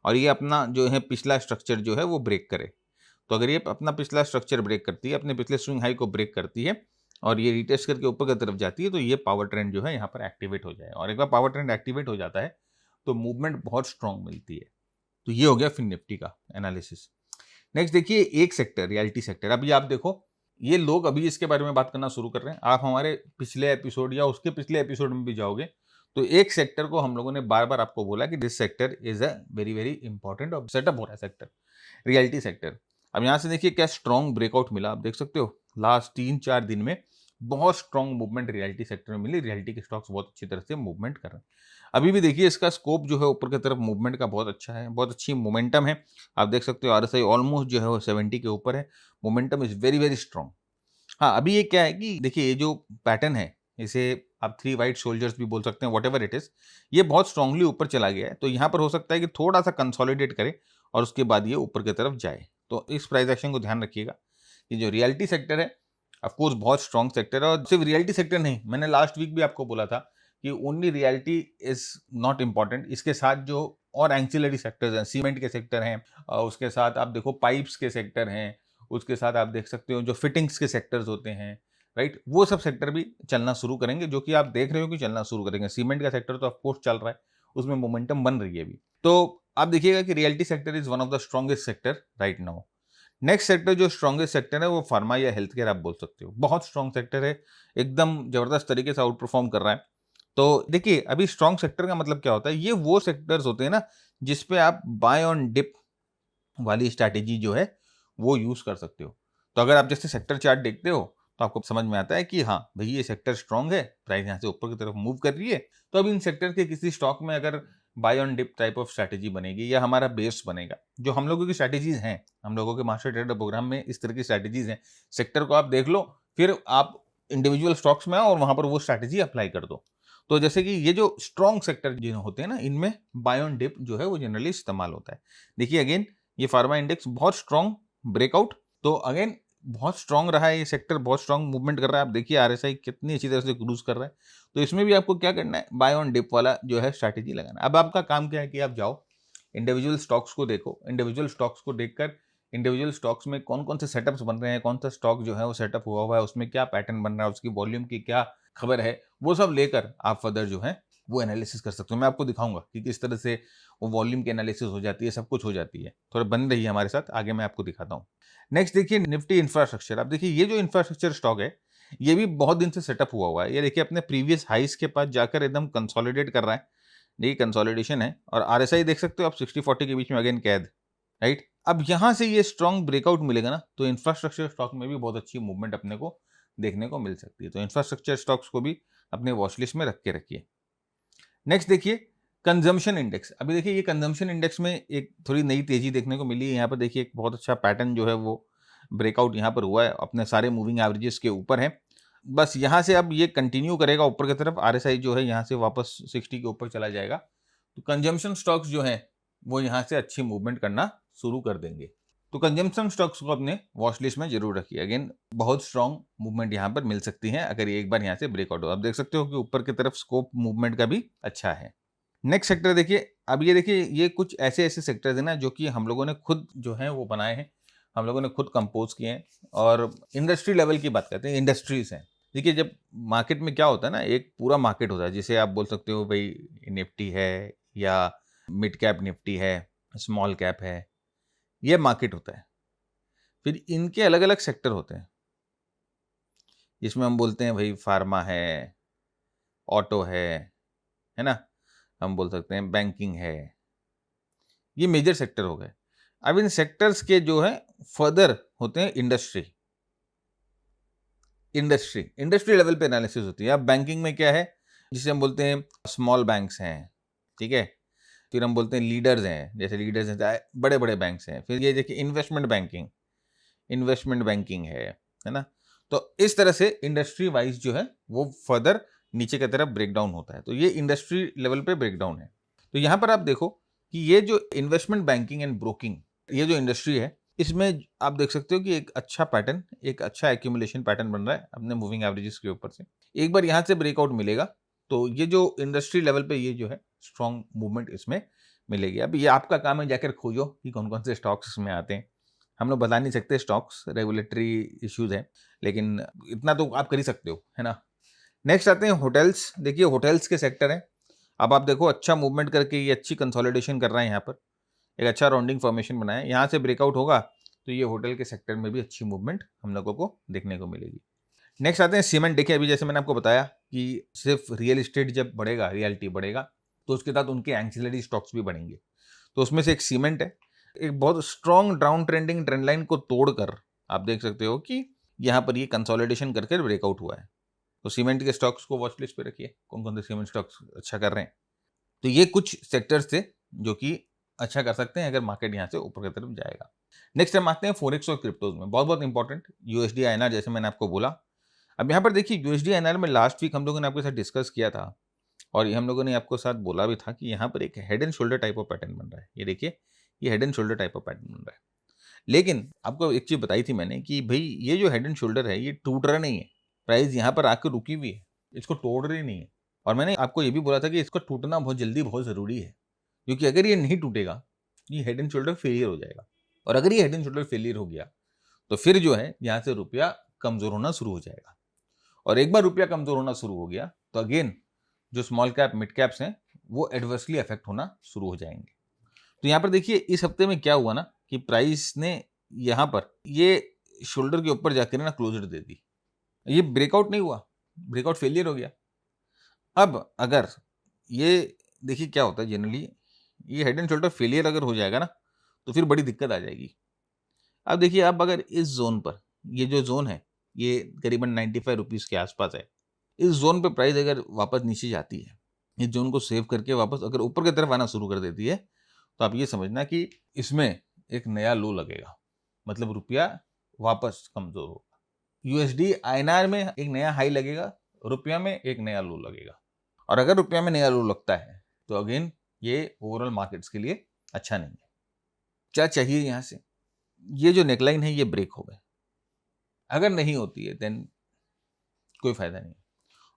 और ये अपना जो है पिछला स्ट्रक्चर जो है वो ब्रेक करे। तो अगर ये अपना पिछला स्ट्रक्चर ब्रेक करती है, अपने पिछले स्विंग हाई को ब्रेक करती है और ये रीटेस्ट करके ऊपर की तरफ जाती है, तो ये पावर ट्रेंड जो है यहाँ पर एक्टिवेट हो जाए। और एक बार पावर ट्रेंड एक्टिवेट हो जाता है तो मूवमेंट बहुत स्ट्रांग मिलती है। तो ये हो गया फिन निफ्टी का एनालिसिस। नेक्स्ट देखिए, एक सेक्टर, रियलिटी सेक्टर। अभी आप देखो, ये लोग अभी इसके बारे में बात करना शुरू कर रहे हैं। आप हमारे पिछले एपिसोड या उसके पिछले एपिसोड में भी जाओगे तो एक सेक्टर को हम लोगों ने बार बार आपको बोला कि this sector is a very very important और सेटअप हो रहा है सेक्टर, रियलिटी सेक्टर। अब यहाँ से देखिए क्या स्ट्रॉन्ग ब्रेकआउट मिला, आप देख सकते हो लास्ट 3-4 दिन में बहुत स्ट्रॉन्ग मूवमेंट रियलिटी सेक्टर में मिली। रियलिटी के स्टॉक्स बहुत अच्छी तरह से मूवमेंट कर रहे हैं। अभी भी देखिए इसका स्कोप जो है ऊपर की तरफ मूवमेंट का बहुत अच्छा है, बहुत अच्छी मोमेंटम है। आप देख सकते हो आरएसआई ऑलमोस्ट जो है वो 70 के ऊपर है, momentum is very very strong. हाँ, अभी ये क्या है कि देखिए ये जो पैटर्न है, इसे आप 3 वाइट सोल्जर्स भी बोल सकते हैं, व्हाटएवर इट इज, ये बहुत स्ट्रांगली ऊपर चला गया है। तो यहाँ पर हो सकता है कि थोड़ा सा कंसोलिडेट करे और उसके बाद ये ऊपर की तरफ जाए। तो इस प्राइस एक्शन को ध्यान रखिएगा कि जो रियलिटी सेक्टर है ऑफकोर्स बहुत स्ट्रॉन्ग सेक्टर है। और सिर्फ रियलिटी सेक्टर नहीं, मैंने लास्ट वीक भी आपको बोला था कि only reality is not important, इसके साथ जो और एंसिलरी सेक्टर्स हैं, सीमेंट के सेक्टर हैं, उसके साथ आप देखो पाइप्स के सेक्टर हैं, उसके साथ आप देख सकते हो जो फिटिंग्स के सेक्टर्स होते हैं, राइट, वो सब सेक्टर भी चलना शुरू करेंगे, जो कि आप देख रहे हो कि चलना शुरू करेंगे। सीमेंट का सेक्टर तो ऑफकोर्स चल रहा है, उसमें मोमेंटम बन रही है अभी। तो आप देखिएगा कि reality sector is one of the strongest sector right now. Next sector जो स्ट्रॉन्गेस्ट सेक्टर है वो फार्मा या हेल्थ केयर आप बोल सकते हो, बहुत स्ट्रॉन्ग सेक्टर है, एकदम जबरदस्त तरीके से आउट परफॉर्म कर रहा है। तो देखिए अभी स्ट्रॉन्ग सेक्टर का मतलब क्या होता है, ये वो सेक्टर्स होते हैं ना जिसपे आप बाय ऑन डिप वाली स्ट्रैटेजी जो है वो यूज कर सकते हो। तो अगर आप जैसे सेक्टर चार्ट देखते हो तो आपको समझ में आता है कि हाँ भाई ये सेक्टर स्ट्रांग है, प्राइस यहाँ से ऊपर की तरफ मूव कर रही है, तो अब इन सेक्टर के किसी स्टॉक में अगर buy on dip type of strategy बनेगी या हमारा बेस बनेगा, जो हम लोगों की स्ट्रैटेजीज हैं, हम लोगों के मास्टर ट्रेडर प्रोग्राम में इस तरह की स्ट्रैटेजीज हैं, सेक्टर को आप देख लो, फिर आप इंडिविजुअल स्टॉक्स में आओ और वहां पर वो स्ट्रैटेजी अप्लाई कर दो। तो जैसे कि ये जो स्ट्रॉन्ग सेक्टर जो होते हैं ना, इनमें बाय ऑन डिप जो है वो जनरली इस्तेमाल होता है। देखिए अगेन ये फार्मा इंडेक्स बहुत स्ट्रॉन्ग ब्रेकआउट, तो अगेन बहुत स्ट्रॉन्ग रहा है ये सेक्टर, बहुत स्ट्रॉन्ग मूवमेंट कर रहा है। आप देखिए आरएसआई कितनी अच्छी तरह से क्रूज कर रहा है। तो इसमें भी आपको क्या करना है, बाय ऑन डिप वाला जो है स्ट्रैटेजी लगाना है। अब आपका काम क्या है कि आप जाओ इंडिविजुअल स्टॉक्स को देखो, इंडिविजुअल स्टॉक्स को देखकर इंडिविजुअल स्टॉक्स में कौन कौन से सेटअप्स बन रहे हैं, कौन सा स्टॉक जो है वो सेटअप हुआ है, उसमें क्या पैटर्न बन रहा है, उसकी वॉल्यूम की क्या खबर है, वो सब लेकर आप फर्दर जो है वो एनालिसिस कर सकते हो। मैं आपको दिखाऊंगा कि किस तरह से वो वॉल्यूम की एनालिसिस हो जाती है, सब कुछ हो जाती है। थोड़ा बन रही है हमारे साथ, आगे मैं आपको दिखाता हूँ। नेक्स्ट देखिए निफ्टी इंफ्रास्ट्रक्चर। आप देखिए ये जो इंफ्रास्ट्रक्चर स्टॉक है ये भी बहुत दिन से सेटअप हुआ है। ये देखिए अपने प्रीवियस हाइस के पास जाकर एकदम कंसोलिडेट कर रहा है, ये कंसोलिडेशन है। और आरएसआई देख सकते हो आप 60-40 के बीच में अगेन कैद, राइट। अब यहां से ये स्ट्रॉन्ग ब्रेकआउट मिलेगा ना, तो इंफ्रास्ट्रक्चर स्टॉक में भी बहुत अच्छी मूवमेंट अपने को देखने को मिल सकती है। तो इंफ्रास्ट्रक्चर स्टॉक्स को भी अपने वॉच लिस्ट में रख के रखिए। नेक्स्ट देखिए कंजम्पशन इंडेक्स। अभी देखिए ये कंजम्पशन इंडेक्स में एक थोड़ी नई तेजी देखने को मिली है। यहाँ पर देखिए एक बहुत अच्छा पैटर्न जो है वो ब्रेकआउट यहाँ पर हुआ है, अपने सारे मूविंग एवरेजेस के ऊपर है। बस यहाँ से अब ये कंटिन्यू करेगा ऊपर की तरफ, आरएसआई जो है यहाँ से वापस 60 के ऊपर चला जाएगा, तो कंजम्पशन स्टॉक्स जो है वो यहाँ से अच्छी मूवमेंट करना शुरू कर देंगे। तो कंजम्पशन स्टॉक्स को अपने वॉच लिस्ट में जरूर रखिए। अगेन बहुत स्ट्रॉन्ग मूवमेंट यहाँ पर मिल सकती है अगर ये एक बार यहाँ से ब्रेकआउट हो। आप देख सकते हो कि ऊपर की तरफ स्कोप मूवमेंट का भी अच्छा है। नेक्स्ट सेक्टर देखिए, अब ये देखिए ये कुछ ऐसे ऐसे सेक्टर्स हैं ना जो कि हम लोगों ने खुद जो है वो बनाए हैं, हम लोगों ने खुद कंपोज किए हैं। और इंडस्ट्री लेवल की बात करते हैं, इंडस्ट्रीज हैं। देखिए जब मार्केट में क्या होता है ना, एक पूरा मार्केट होता है, जिसे आप बोल सकते हो भाई निफ्टी है या मिड कैप निफ्टी है, स्मॉल कैप है, ये मार्केट होता है। फिर इनके अलग अलग सेक्टर होते हैं, जिसमें हम बोलते हैं भाई फार्मा है, ऑटो है ना, हम बोल सकते हैं बैंकिंग है, ये मेजर सेक्टर हो गए। अब इन सेक्टर्स के जो है फर्दर होते हैं इंडस्ट्री इंडस्ट्री लेवल पे एनालिसिस होती है। अब बैंकिंग में क्या है, जिसे हम बोलते हैं स्मॉल बैंक्स हैं, ठीक है, फिर हम बोलते हैं लीडर्स हैं, जैसे लीडर्स हैं बड़े बड़े बैंक्स हैं। फिर ये देखिए इन्वेस्टमेंट बैंकिंग है ना। तो इस तरह से इंडस्ट्री वाइज जो है वो फर्दर नीचे की तरफ ब्रेकडाउन होता है। तो ये इंडस्ट्री लेवल पे ब्रेकडाउन है। तो यहाँ पर आप देखो कि ये जो इन्वेस्टमेंट बैंकिंग एंड ब्रोकिंग, ये जो इंडस्ट्री है, इसमें आप देख सकते हो कि एक अच्छा पैटर्न, एक अच्छा एक्यूमुलेशन पैटर्न बन रहा है अपने मूविंग एवरेजेस के ऊपर से। एक बार यहाँ से ब्रेकआउट मिलेगा तो ये जो इंडस्ट्री लेवल पे ये जो है स्ट्रॉन्ग मूवमेंट इसमें मिलेगी। अब ये आपका काम है जाकर खोजो कि कौन कौन से स्टॉक्स इसमें आते हैं। हम लोग बता नहीं सकते, स्टॉक्स रेगुलेटरी इश्यूज हैं, लेकिन इतना तो आप कर ही सकते हो, है ना। नेक्स्ट आते हैं होटल्स। देखिए होटल्स के सेक्टर हैं। अब आप देखो अच्छा मूवमेंट करके ये अच्छी कंसोलिडेशन कर रहा है, यहाँ पर एक अच्छा राउंडिंग फॉर्मेशन बनाया है। यहाँ से ब्रेकआउट होगा तो ये होटल के सेक्टर में भी अच्छी मूवमेंट हम लोगों को देखने को मिलेगी। नेक्स्ट आते हैं सीमेंट। देखिए अभी जैसे मैंने आपको बताया कि सिर्फ रियल एस्टेट जब बढ़ेगा, रियलिटी बढ़ेगा, तो उसके साथ उनके एंसिलरी स्टॉक्स भी बढ़ेंगे। तो उसमें से एक सीमेंट है, एक बहुत strong down trending trend line को तोड़कर आप देख सकते हो कि यहाँ पर ये कंसोलिडेशन करके ब्रेकआउट हुआ है। तो सीमेंट के स्टॉक्स को वॉच लिस्ट पे रखिए, कौन कौन से सीमेंट स्टॉक्स अच्छा कर रहे हैं। तो ये कुछ सेक्टर्स थे जो कि अच्छा कर सकते हैं अगर मार्केट यहाँ से ऊपर की तरफ जाएगा। नेक्स्ट हम आते हैं फॉरेक्स और क्रिप्टोज में, बहुत बहुत इंपॉर्टेंट यूएसडी आईएनआर, जैसे मैंने आपको बोला। अब यहाँ पर देखिए यूएसडी आईएनआर में लास्ट वीक हम लोगों ने आपके साथ डिस्कस किया था और हम लोगों ने आपको साथ बोला भी था कि यहाँ पर एक head and shoulder type of pattern बन रहा है। ये देखिए ये head and shoulder type of pattern बन रहा है। लेकिन आपको एक चीज बताई थी मैंने कि भाई ये जो हेड एंड शोल्डर है ये टूट रहा नहीं है, प्राइस यहाँ पर आकर रुकी हुई है, इसको तोड़ रही नहीं है। और मैंने आपको ये भी बोला था कि इसको टूटना बहुत जल्दी बहुत जरूरी है, क्योंकि अगर ये नहीं टूटेगा ये हेड एंड शोल्डर फेलियर हो जाएगा। और अगर ये हेड एंड शोल्डर फेलियर हो गया तो फिर जो है यहाँ से रुपया कमजोर होना शुरू हो जाएगा। और एक बार रुपया कमजोर होना शुरू हो गया तो अगेन जो स्मॉल कैप मिड कैप्स हैं वो एडवर्सली अफेक्ट होना शुरू हो जाएंगे। तो यहाँ पर देखिए इस हफ्ते में क्या हुआ ना कि प्राइस ने यहाँ पर ये शोल्डर के ऊपर जाकर ना क्लोजर दे दी, ये ब्रेकआउट नहीं हुआ, ब्रेकआउट फेलियर हो गया। अब अगर ये देखिए क्या होता है जनरली, ये हेड एंड शोल्डर फेलियर अगर हो जाएगा ना तो फिर बड़ी दिक्कत आ जाएगी। अब देखिए, अब अगर इस जोन पर, ये जो जोन है ये करीबन 95 रुपीज़ के आसपास है, इस जोन पे प्राइस अगर वापस नीचे जाती है, इस जोन को सेव करके वापस अगर ऊपर की तरफ आना शुरू कर देती है, तो आप ये समझना कि इसमें एक नया लो लगेगा, मतलब रुपया वापस कमजोर होगा। यूएसडी आईएनआर में एक नया हाई लगेगा, रुपया में एक नया लो लगेगा। और अगर रुपया में नया लो लगता है तो अगेन ये ओवरऑल मार्केट्स के लिए अच्छा नहीं है। क्या चाहिए यहाँ से, ये जो नेकलाइन है ये ब्रेक हो गए, अगर नहीं होती है देन कोई फायदा नहीं।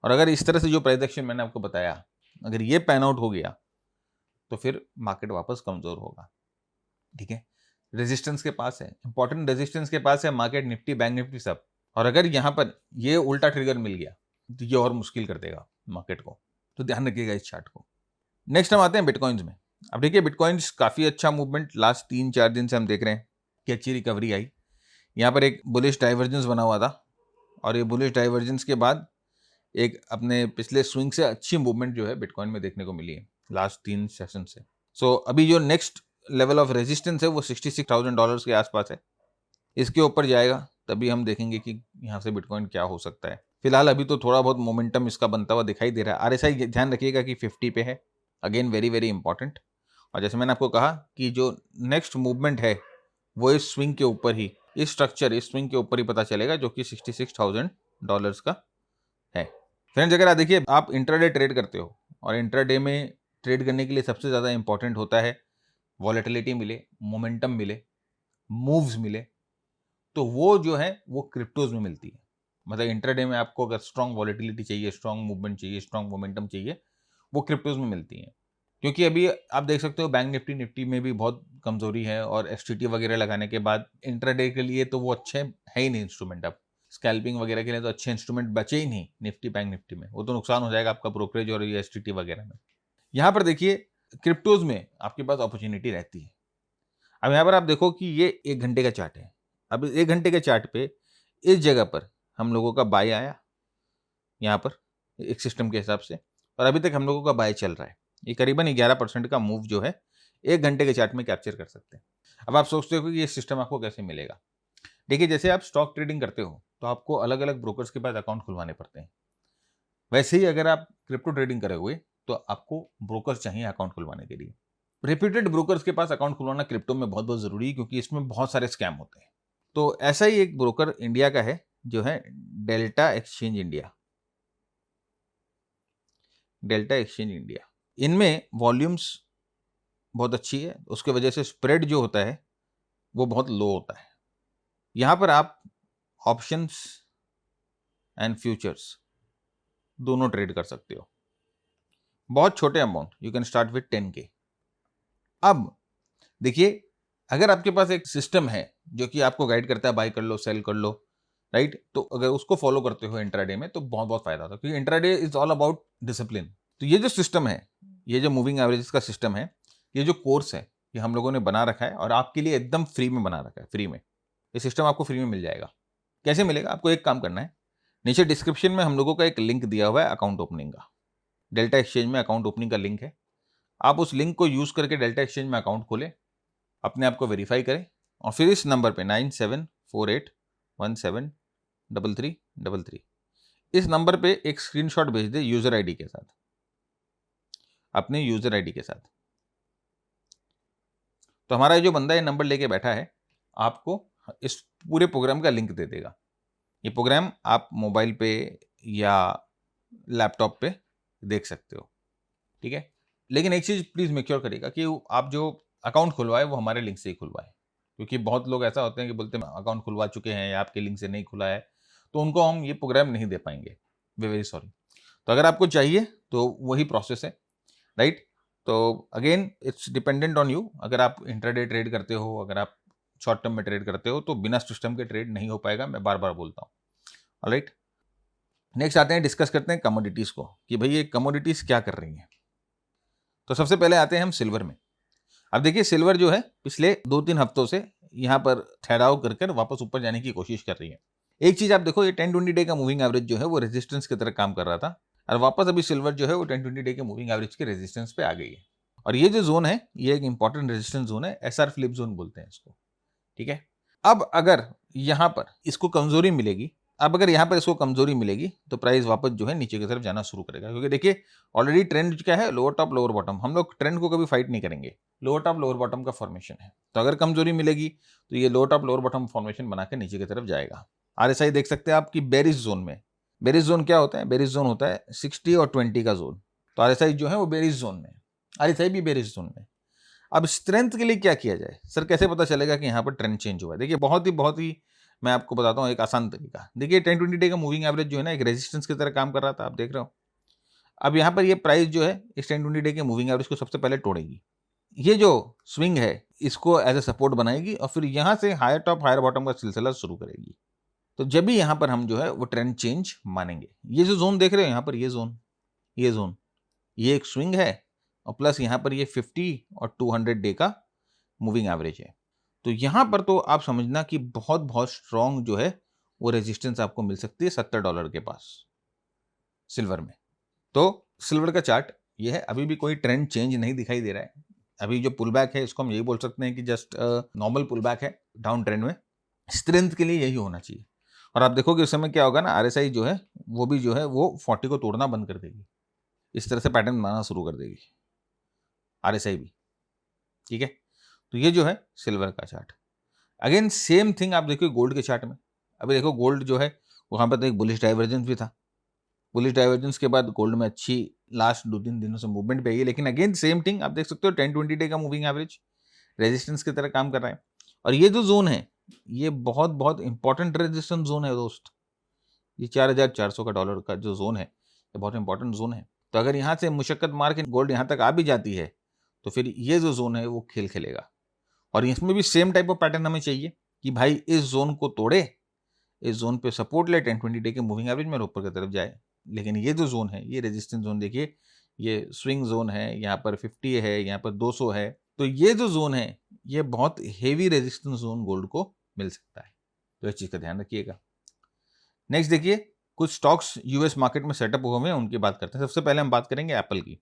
और अगर इस तरह से जो प्राइस एक्शन मैंने आपको बताया, अगर ये पैन आउट हो गया तो फिर मार्केट वापस कमजोर होगा। ठीक है, रेजिस्टेंस के पास है, इंपॉर्टेंट रेजिस्टेंस के पास है मार्केट, निफ्टी, बैंक निफ्टी सब। और अगर यहाँ पर ये उल्टा ट्रिगर मिल गया तो ये और मुश्किल कर देगा मार्केट को, तो ध्यान रखिएगा इस चार्ट को। नेक्स्ट हम आते हैं बिटकॉइंस में। अब देखिए, बिटकॉइंस काफी अच्छा मूवमेंट लास्ट 3-4 दिन से हम देख रहे हैं कि अच्छी रिकवरी आई। यहाँ पर एक बुलिश डाइवर्जेंस बना हुआ था और ये बुलिश डाइवर्जेंस के बाद एक अपने पिछले स्विंग से अच्छी मूवमेंट जो है बिटकॉइन में देखने को मिली है लास्ट 3 सेशन से। सो अभी जो नेक्स्ट लेवल ऑफ रेजिस्टेंस है वो $66,000 के आसपास है। इसके ऊपर जाएगा तभी हम देखेंगे कि यहाँ से बिटकॉइन क्या हो सकता है। फिलहाल अभी तो थोड़ा बहुत मोमेंटम इसका बनता हुआ दिखाई दे रहा है। आरएसआई ध्यान रखिएगा कि 50 पे है, अगेन वेरी वेरी इंपॉर्टेंट। और जैसे मैंने आपको कहा कि जो नेक्स्ट मूवमेंट है वो इस स्विंग के ऊपर ही, इस स्ट्रक्चर, इस स्विंग के ऊपर ही पता चलेगा, जो कि $66,000 का है। फ्रेंड्स, अगर आप देखिए, आप इंट्राडे ट्रेड करते हो और इंट्राडे में ट्रेड करने के लिए सबसे ज़्यादा इंपॉर्टेंट होता है वॉलेटिलिटी मिले, मोमेंटम मिले, मूव्स मिले, तो वो जो है वो क्रिप्टोज में मिलती है। मतलब इंट्राडे में आपको अगर स्ट्रॉन्ग वॉलेटिलिटी चाहिए, स्ट्रॉन्ग मूवमेंट चाहिए, स्ट्रॉन्ग मोमेंटम चाहिए, वो क्रिप्टोज में मिलती है। क्योंकि अभी आप देख सकते हो बैंक निफ्टी, निफ्टी में भी बहुत कमजोरी है और एसटीटी वगैरह लगाने के बाद इंट्राडे के लिए तो वो अच्छे है ही नहीं इंस्ट्रूमेंट। अब स्कैल्पिंग वगैरह के लिए तो अच्छे इंस्ट्रूमेंट बचे ही नहीं निफ्टी, बैंक निफ्टी में, वो तो नुकसान हो जाएगा आपका ब्रोकरेज और ये एसटीटी वगैरह में। यहाँ पर देखिए, क्रिप्टोज में आपके पास अपॉर्चुनिटी रहती है। अब यहाँ पर आप देखो कि ये 1 घंटे का चार्ट है। अब 1 घंटे के चार्ट पे इस जगह पर हम लोगों का बाय आया, यहाँ पर एक सिस्टम के हिसाब से, और अभी तक हम लोगों का बाय चल रहा है। ये करीबन 11% का मूव जो है 1 घंटे के चार्ट में कैप्चर कर सकते हैं। अब आप सोचते हो कि ये सिस्टम आपको कैसे मिलेगा। देखिए, जैसे आप स्टॉक ट्रेडिंग करते हो तो आपको अलग अलग ब्रोकर्स के पास अकाउंट खुलवाने पड़ते हैं, वैसे ही अगर आप क्रिप्टो ट्रेडिंग करोगे तो आपको ब्रोकर्स चाहिए अकाउंट खुलवाने के लिए। रेप्यूटेड ब्रोकर्स के पास अकाउंट खुलवाना क्रिप्टो में बहुत बहुत जरूरी है, क्योंकि इसमें बहुत सारे स्कैम होते हैं। तो ऐसा ही एक ब्रोकर इंडिया का है जो है delta exchange India. Delta exchange India, इनमें वॉल्यूम्स बहुत अच्छी है, उसके वजह से स्प्रेड जो होता है वो बहुत लो होता है। यहाँ पर आप ऑप्शंस एंड फ्यूचर्स दोनों ट्रेड कर सकते हो। बहुत छोटे amount, you can start with 10K। अब देखिए, अगर आपके पास एक सिस्टम है जो कि आपको गाइड करता है बाय कर लो, सेल कर लो, राइट, तो अगर उसको फॉलो करते हो इंट्राडे में तो बहुत बहुत फायदा होता है, क्योंकि intraday is all about discipline. तो ये जो सिस्टम है, ये जो मूविंग एवरेजेस का सिस्टम है, ये जो कोर्स है, ये हम लोगों ने बना रखा है और आपके लिए एकदम फ्री में बना रखा है। फ्री में ये सिस्टम आपको फ्री में मिल जाएगा। कैसे मिलेगा? आपको एक काम करना है, नीचे डिस्क्रिप्शन में हम लोगों का एक लिंक दिया हुआ है अकाउंट ओपनिंग का। डेल्टा एक्सचेंज में अकाउंट ओपनिंग का लिंक है। आप उस लिंक को यूज करके डेल्टा एक्सचेंज में अकाउंट खोलें, अपने आप को वेरीफाई करें और फिर इस नंबर पे 9748173333 इस नंबर पे एक स्क्रीनशॉट भेज दे यूजर आईडी के साथ, अपने यूजर आईडी के साथ। तो हमारा जो बंदा ये नंबर लेके बैठा है आपको इस पूरे प्रोग्राम का लिंक दे देगा। ये प्रोग्राम आप मोबाइल पे या लैपटॉप पे देख सकते हो, ठीक है। लेकिन एक चीज प्लीज मेक श्योर करिएगा कि आप जो अकाउंट खुलवाए वो हमारे लिंक से ही खुलवाए, क्योंकि बहुत लोग ऐसा होते हैं कि बोलते हैं अकाउंट खुलवा चुके हैं या आपके लिंक से नहीं खुला है, तो उनको हम ये प्रोग्राम नहीं दे पाएंगे। वे वेरी सॉरी। तो अगर आपको चाहिए तो वही प्रोसेस है, राइट। तो again it's dependent on you. अगर आप इंट्राडे ट्रेड करते हो, अगर आप शॉर्ट टर्म में ट्रेड करते हो, तो बिना सिस्टम के ट्रेड नहीं हो पाएगा, मैं बार बार बोलता हूँ। ऑलराइट, नेक्स्ट आते हैं, डिस्कस करते हैं कमोडिटीज को कि भाई ये कमोडिटीज क्या कर रही हैं। तो सबसे पहले आते हैं हम सिल्वर में। अब देखिए, सिल्वर जो है पिछले 2-3 हफ्तों से यहाँ पर ठहराव कर कर वापस ऊपर जाने की कोशिश कर रही है। एक चीज आप देखो, ये 10-20 डे का मूविंग एवरेज जो है वो रेजिस्टेंस की तरह काम कर रहा था और वापस अभी सिल्वर जो है वो 10-20 डे के मूविंग एवरेज के रेजिस्टेंस पे आ गई है। और ये जो जोन है ये एक इंपॉर्टेंट रेजिस्टेंस जोन है, एसआर फ्लिप जोन बोलते हैं इसको, ठीक है। अब अगर यहाँ पर इसको कमजोरी मिलेगी, अब अगर यहाँ पर इसको कमजोरी मिलेगी तो प्राइस वापस जो है नीचे की तरफ जाना शुरू करेगा, क्योंकि देखिए ऑलरेडी ट्रेंड क्या है, लोअर टॉप लोअर बॉटम। हम लोग ट्रेंड को कभी फाइट नहीं करेंगे, लोअर टॉप लोअर बॉटम का फॉर्मेशन है। तो अगर कमजोरी मिलेगी तो ये lower top lower bottom formation बना के नीचे की तरफ जाएगा। आरएसआई देख सकते हैं आपकी बेरिश जोन में। बेरिश जोन क्या होता है? बेरिश जोन होता है 60 और 20 का जोन। तो आरएसआई जो है वो बेरिश जोन में, आरएसआई भी बेरिश जोन में। अब स्ट्रेंथ के लिए क्या किया जाए सर, कैसे पता चलेगा कि यहाँ पर ट्रेंड चेंज हुआ है? देखिए बहुत ही मैं आपको बताता हूँ एक आसान तरीका। देखिए 10-20 डे का मूविंग एवरेज जो है ना एक रेजिस्टेंस की तरह काम कर रहा था, आप देख रहे हो। अब यहाँ पर ये प्राइस जो है इस 10-20 डे के मूविंग एवरेज को सबसे पहले तोड़ेगी। ये जो स्विंग है इसको एज ए सपोर्ट बनाएगी और फिर यहाँ से हायर टॉप हायर बॉटम का सिलसिला शुरू करेगी। तो जब भी यहाँ पर हम जो है वो ट्रेंड चेंज मानेंगे। ये जो जोन देख रहे हो यहाँ पर, ये जोन ये एक स्विंग है और प्लस यहाँ पर ये 50 और 200 डे का मूविंग एवरेज है। तो यहाँ पर तो आप समझना कि बहुत स्ट्रॉन्ग जो है वो रेजिस्टेंस आपको मिल सकती है $70 के पास सिल्वर में। तो सिल्वर का चार्ट ये है, अभी भी कोई ट्रेंड चेंज नहीं दिखाई दे रहा है। अभी जो पुल बैक है इसको हम यही बोल सकते हैं कि जस्ट नॉर्मल पुल बैक है डाउन ट्रेंड में। स्ट्रेंथ के लिए यही होना चाहिए। और आप देखोगे उस समय क्या होगा ना, आरएसआई जो है वो भी जो है वो 40 को तोड़ना बंद कर देगी, इस तरह से पैटर्न बनाना शुरू कर देगी आरएसआई भी, ठीक है। तो ये जो है सिल्वर का चार्ट। अगेन सेम थिंग आप देखो गोल्ड के चार्ट में। अभी देखो गोल्ड जो है वहाँ पर तो एक बुलिश डाइवर्जेंस भी था। बुलिश डाइवर्जेंस के बाद गोल्ड में अच्छी लास्ट 2-3 दिनों से मूवमेंट पे आई है, लेकिन अगेन सेम थिंग आप देख सकते हो 10-20 डे का मूविंग एवरेज रेजिस्टेंस की तरह काम कर रहा है। और ये जो जोन है ये बहुत इंपॉर्टेंट रेजिस्टेंस जोन है दोस्त। ये 4400 का डॉलर का जो जोन है ये बहुत इंपॉर्टेंट जोन है। तो अगर यहाँ से मुशक्कत मार के गोल्ड यहाँ तक आ भी जाती है तो फिर ये जो जोन है वो खेल खेलेगा। और इसमें भी सेम टाइप ऑफ पैटर्न हमें चाहिए कि भाई इस जोन को तोड़े, इस जोन पे सपोर्ट ले, 10-20 डे के मूविंग एवरेज में ऊपर की तरफ जाए। लेकिन ये जो जोन है ये रेजिस्टेंस जोन देखिए, ये स्विंग जोन है, यहाँ पर 50 है, यहाँ पर 200 है। तो ये जो जोन है ये बहुत हेवी रेजिस्टेंस जोन गोल्ड को मिल सकता है, तो इस चीज़ का ध्यान रखिएगा। नेक्स्ट देखिए कुछ स्टॉक्स यूएस मार्केट में सेटअप हुए हैं उनकी बात करते हैं। सबसे पहले हम बात करेंगे एप्पल की।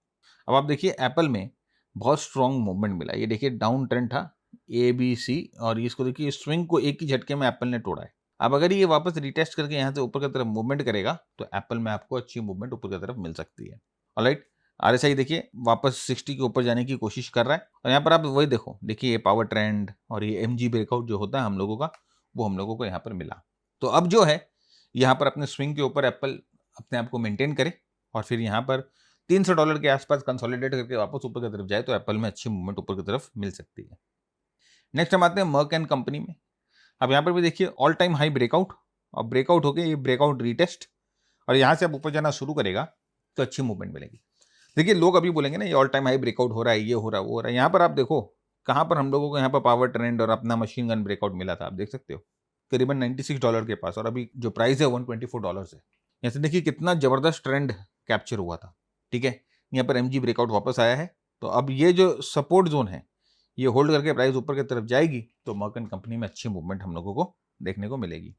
अब आप देखिए एप्पल में बहुत स्ट्रॉन्ग मूवमेंट मिला। ये देखिए डाउन ट्रेंड था ABC और इसको देखिए स्विंग को एक ही झटके में एप्पल ने तोड़ा है। अब अगर ये वापस रिटेस्ट करके यहाँ से ऊपर की तरफ मूवमेंट करेगा तो एप्पल में आपको अच्छी मूवमेंट ऊपर की तरफ मिल सकती है। ऑलराइट, आरएसआई देखिए वापस 60 के ऊपर जाने की कोशिश कर रहा है और यहाँ पर आप वही देखो, देखिए ये पावर ट्रेंड और ये MG ब्रेकआउट जो होता है हम लोगों का, वो हम लोगों को यहाँ पर मिला। तो अब जो है यहाँ पर अपने स्विंग के ऊपर एप्पल अपने आप को मेंटेन करे और फिर यहाँ पर $300 के आसपास कंसोलिडेट करके वापस ऊपर की तरफ जाए तो एप्पल में अच्छी मूवमेंट ऊपर की तरफ मिल सकती है। नेक्स्ट हम आते हैं मर्क एंड कंपनी में। अब यहाँ पर भी देखिए ऑल टाइम हाई ब्रेकआउट और ब्रेकआउट हो गया, ये ब्रेकआउट रीटेस्ट और यहाँ से अब ऊपर जाना शुरू करेगा तो अच्छी मूवमेंट मिलेगी। देखिए लोग अभी बोलेंगे ना ये ऑल टाइम हाई ब्रेकआउट हो रहा है, ये हो रहा है, वो हो रहा है। यहाँ पर आप देखो कहाँ पर हम लोगों को यहाँ पर पावर ट्रेंड और अपना मशीन गन ब्रेकआउट मिला था, आप देख सकते हो करीबन $96 के पास और अभी जो प्राइस है $124 है। यहाँ से देखिए कितना जबरदस्त ट्रेंड कैप्चर हुआ था, ठीक है। यहाँ पर MG ब्रेकआउट वापस आया है तो अब ये जो सपोर्ट जोन है ये होल्ड करके प्राइस ऊपर की तरफ जाएगी तो मर्क एंड कंपनी में अच्छी मूवमेंट हम लोगों को देखने को मिलेगी।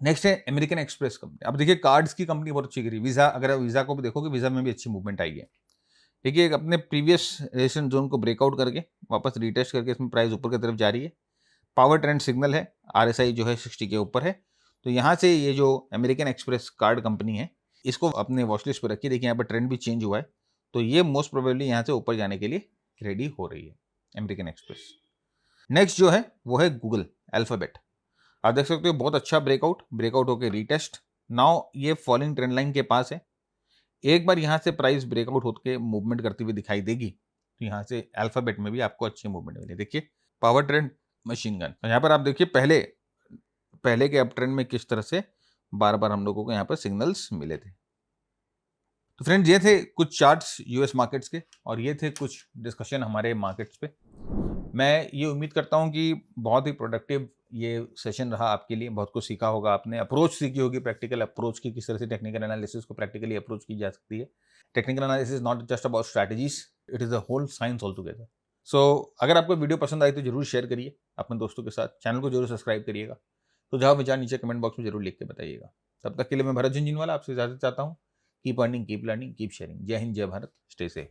नेक्स्ट है अमेरिकन एक्सप्रेस कंपनी। अब देखिए कार्ड्स की कंपनी बहुत अच्छी करी। वीजा, अगर आप वीजा को भी देखोगे वीजा में भी अच्छी मूवमेंट आई है। देखिए अपने प्रीवियस रेजिस्टेंस जोन को ब्रेकआउट करके वापस रिटेस्ट करके इसमें प्राइस ऊपर की तरफ जा रही है। पावर ट्रेंड सिग्नल है, RSI जो है 60 के ऊपर है। तो यहाँ से ये जो अमेरिकन एक्सप्रेस कार्ड कंपनी है इसको अपने वॉचलिस्ट पर रखिए। देखिए यहाँ पर ट्रेंड भी चेंज हुआ है तो ये मोस्ट प्रोबेबली यहाँ से ऊपर जाने के लिए रेडी हो रही है अमेरिकन एक्सप्रेस। नेक्स्ट जो है वो है गूगल अल्फाबेट। आप देख सकते हो बहुत अच्छा ब्रेकआउट होकर रीटेस्ट। नाउ ये फॉलिंग ट्रेंड लाइन के पास है। एक बार यहाँ से प्राइस ब्रेकआउट होकर मूवमेंट करती हुई दिखाई देगी तो यहाँ से अल्फाबेट में भी आपको अच्छी मूवमेंट मिलेगी। देखिए पावर ट्रेंड, मशीन गन, यहाँ पर आप देखिए पहले के अप ट्रेंड में किस तरह से बार बार हम लोगों को यहाँ पर सिग्नल्स मिले थे। तो फ्रेंड्स ये थे कुछ चार्ट्स यूएस मार्केट्स के और ये थे कुछ डिस्कशन हमारे मार्केट्स पे। मैं ये उम्मीद करता हूँ कि बहुत ही प्रोडक्टिव ये सेशन रहा आपके लिए। बहुत कुछ सीखा होगा आपने, अप्रोच सीखी होगी, प्रैक्टिकल अप्रोच की, किस तरह से टेक्निकल एनालिसिस को प्रैक्टिकली अप्रोच की जा सकती है। Technical analysis not just about strategies, it is a whole science all together. So अगर आपको वीडियो पसंद आई तो जरूर शेयर करिए अपने दोस्तों के साथ, चैनल को जरूर सब्सक्राइब करिएगा। तो जहाँ विचार नीचे कमेंट बॉक्स में जरूर लिख के बताइएगा। तब तक के लिए मैं भरत झुनझुनवाला आपसे इजाजत चाहता हूँ। Keep earning, keep learning, keep sharing. जय हिंद, जय भारत, स्टे सेफ।